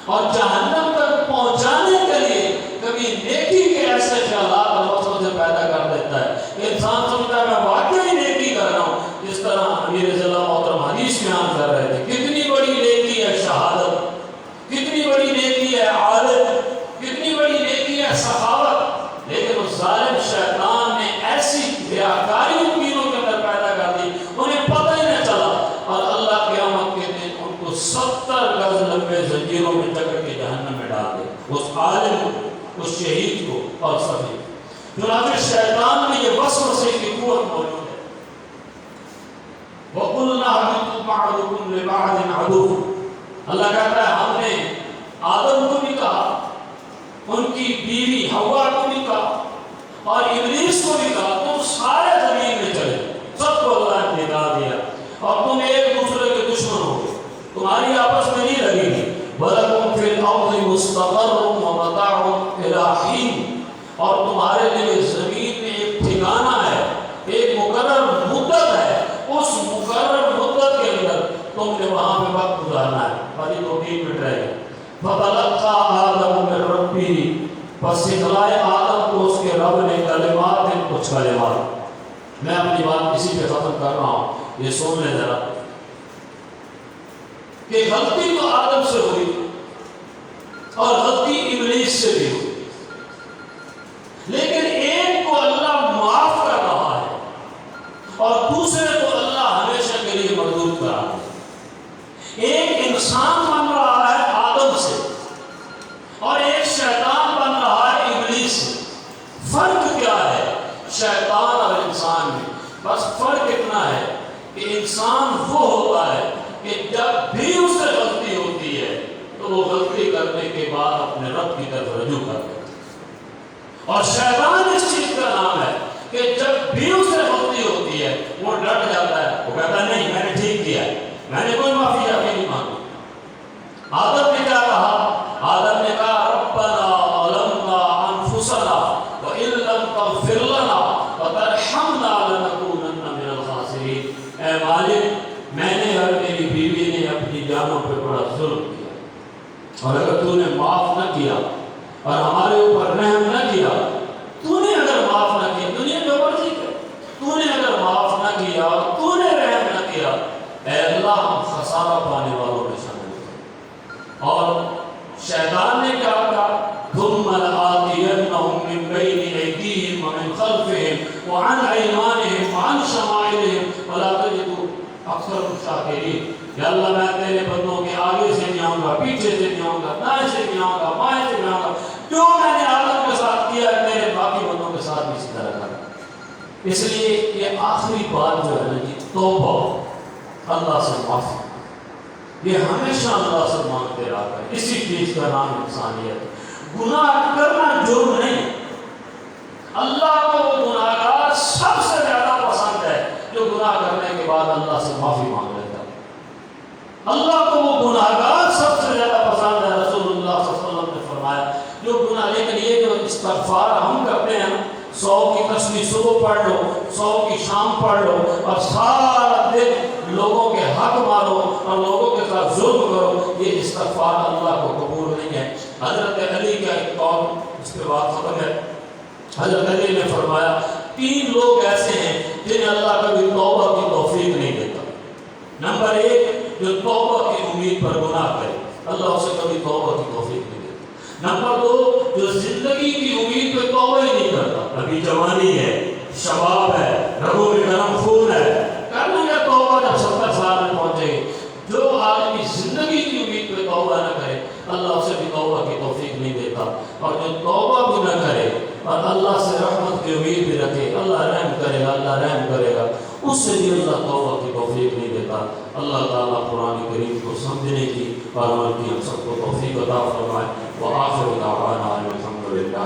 اور جہنم تک پہنچانے کے لیے کبھی نیکی کے ایسے خیالات اور وسوسے پیدا کر دیتا ہے کہ انسان سمجھتا ہے میں واقعی نیکی کر رہا ہوں، جس طرح امیر رضی اللہ محترم حدیث بیان کر رہے تھے، کتنی بڑی نیکی ہے شہادت، کتنی بڑی نیکی ہے عادت، کتنی بڑی نیکی ہے سخاوت، لیکن اس ظالم شیطان نے ایسی ریاکاری ان دینوں کے اندر پیدا کر دی انہیں پتہ ہی نہ چلا، اور اللہ قیامت کے دن ان کو 70 گز لمبے زنجیروں میں جکڑ کے جہنم میں ڈال دے، اس عالم کو، اس شہید کو اور سبھی۔ چنانچہ شیطان میں یہ وسوسے کی قوت موجود ہے۔ وَقُلْنَا اهْبِطُوا بَعْضُكُمْ لِبَعْضٍ عَدُوٌّ، اللہ کہتا ہے ہم نے آدم کو بھی کہا، ان کی بیوی حوا کو بھی کہا اور ابلیس کو بھی کہا تم سارے زمین میں چلے، سب کو اللہ نے نکال دیا اور تم ایک دوسرے کے دشمن ہو گئے، تمہاری آپس میں نہیں لگے گی۔ وَلَكُمْ فِي الْأَرْضِ مُسْتَقَرٌّ وَمَتَاعٌ إِلَىٰ حِينٍ، اور تمہارے لیے زمین میں ایک ٹھکانہ ہے، ایک مقرر مدت ہے، اس مقرر مدت کے اندر تم نے وہاں پہ وقت گزارنا ہے، باقی 2-3 منٹ رہ گئے۔ فَتَلَقَّىٰ آدَمُ مِن رَبِّهِ، پس سکھلائے آدم کو اس کے رب نے کلمات، کچھ کلمات۔ میں اپنی بات اسی پہ ختم کر رہا ہوں، یہ سن لیں ذرا کہ غلطی تو آدم سے ہوئی اور غلطی ابلیس سے بھی ہوئی، لیکن ایک کو اللہ معاف کر رہا ہے اور دوسرے کو اللہ ہمیشہ کے لیے مردود کر رہا ہے۔ ایک انسان بن رہا ہے آدم سے اور ایک شیطان بن رہا ہے ابلیس سے۔ فرق کیا ہے شیطان اور انسان میں؟ بس فرق اتنا ہے کہ انسان وہ ہوتا ہے کہ جب بھی اس سے غلطی ہوتی ہے تو وہ غلطی کرنے کے بعد اپنے رب کی طرف رجوع کرتا ہے، اور شیطان اس چیز کا نام ہے کہ جب بھی اس سے غلطی ہوتی ہے وہ ڈٹ جاتا ہے، وہ کہتا ہے نہیں میں نے ٹھیک کیا ہے، میں نے کوئی معافی جا کے نہیں مانگی۔ آدم نے کیا کہا؟ آدم نے کہا ربنا ظلمنا انفسنا وان لم تغفر لنا وترحمنا لنکونن من الخاسرین۔ اے مالک، میں نے اور میری بیوی نے اپنی جانوں پہ بڑا ظلم کیا، اور اگر تو نے معاف نہ کیا اور ہمارے اوپر رحم نہ کیا، تو نے اگر معاف نہ کیا، دنیا جو مرضی کر، تو نے اگر معاف نہ کیا اور تو نے رحم نہ کیا، اے اللہ ہم خسارہ پانے والوں میں شامل ہیں۔ اور شیطان نے کیا کہا؟ ثم لآتینہم من بین ایدیہم ومن خلفہم وعن ایمانہم وعن شمائلہم ولا تجد اکثر شاکرین۔ یا اللہ میں تیرے بندوں کے آگے سے نہیں آؤں گا، پیچھے سے نہیں آؤں گا، دائیں سے نہیں آؤں گا، بائیں سے نہیں آؤں گا، جو میں نے آدم کے ساتھ کیا ہے میرے باقی بندوں کے ساتھ بھی اسی طرح کرا۔ اس لیے یہ آخری بات جو ہے نا جی، توبہ، اللہ سے معافی، یہ ہمیشہ اللہ سے مانگتے رہا ہے۔ اسی چیز کا نام انسانیت۔ گناہ کرنا جرم نہیں، اللہ کو وہ گناہگار سب سے زیادہ پسند ہے جو گناہ کرنے کے بعد اللہ سے معافی مانگ لیتا ہے۔ اللہ کو وہ گناہگار سب سے زیادہ پسند ہے۔ رسول اللہ صلی اللہ علیہ وسلم نے فرمایا جو گناہ، لیکن یہ جو استغفار ہم کرتے ہیں 100 کی تسبیح صبح پڑھ لو، 100 کی شام پڑھ لو اور سارا دن لوگوں کے حق مارو اور لوگوں کے ساتھ ظلم کرو، یہ استغفار اللہ کو قبول نہیں ہے۔ حضرت علی کا ایک قول، اس پہ بات ختم ہے، حضرت علی نے فرمایا 3 لوگ ایسے ہیں جنہیں اللہ کبھی توبہ کی توفیق نہیں دیتا۔ نمبر 1 جو توبہ کی امید پر گناہ کرے، اللہ اسے کبھی توبہ کی توفیق نہیں دیتا۔ نمبر 2 جو زندگی کی امید پہ توبہ ہی نہیں کرتا، ابھی جوانی ہے، شباب ہے، رگوں میں گرم خون ہے، کر لیں گے توبہ جب 70 سال میں پہنچے گے۔ جو آدمی زندگی کی امید پہ توبہ نہ کرے اللہ اسے بھی توبہ کی توفیق نہیں دیتا، اور جو توبہ بھی نہ کرے اور اللہ سے رحمت کی امید بھی رکھے، اللہ رحم کرے گا، اللہ رحم کرے گا، اس سے بھی اللہ توبہ کی توفیق نہیں دیتا۔ اللہ تعالیٰ قرآن کریم کو سمجھنے کی اور عمل کی ہم سب کو توفیق عطا فرمائے۔ وآخر دعوانا الحمد للہ۔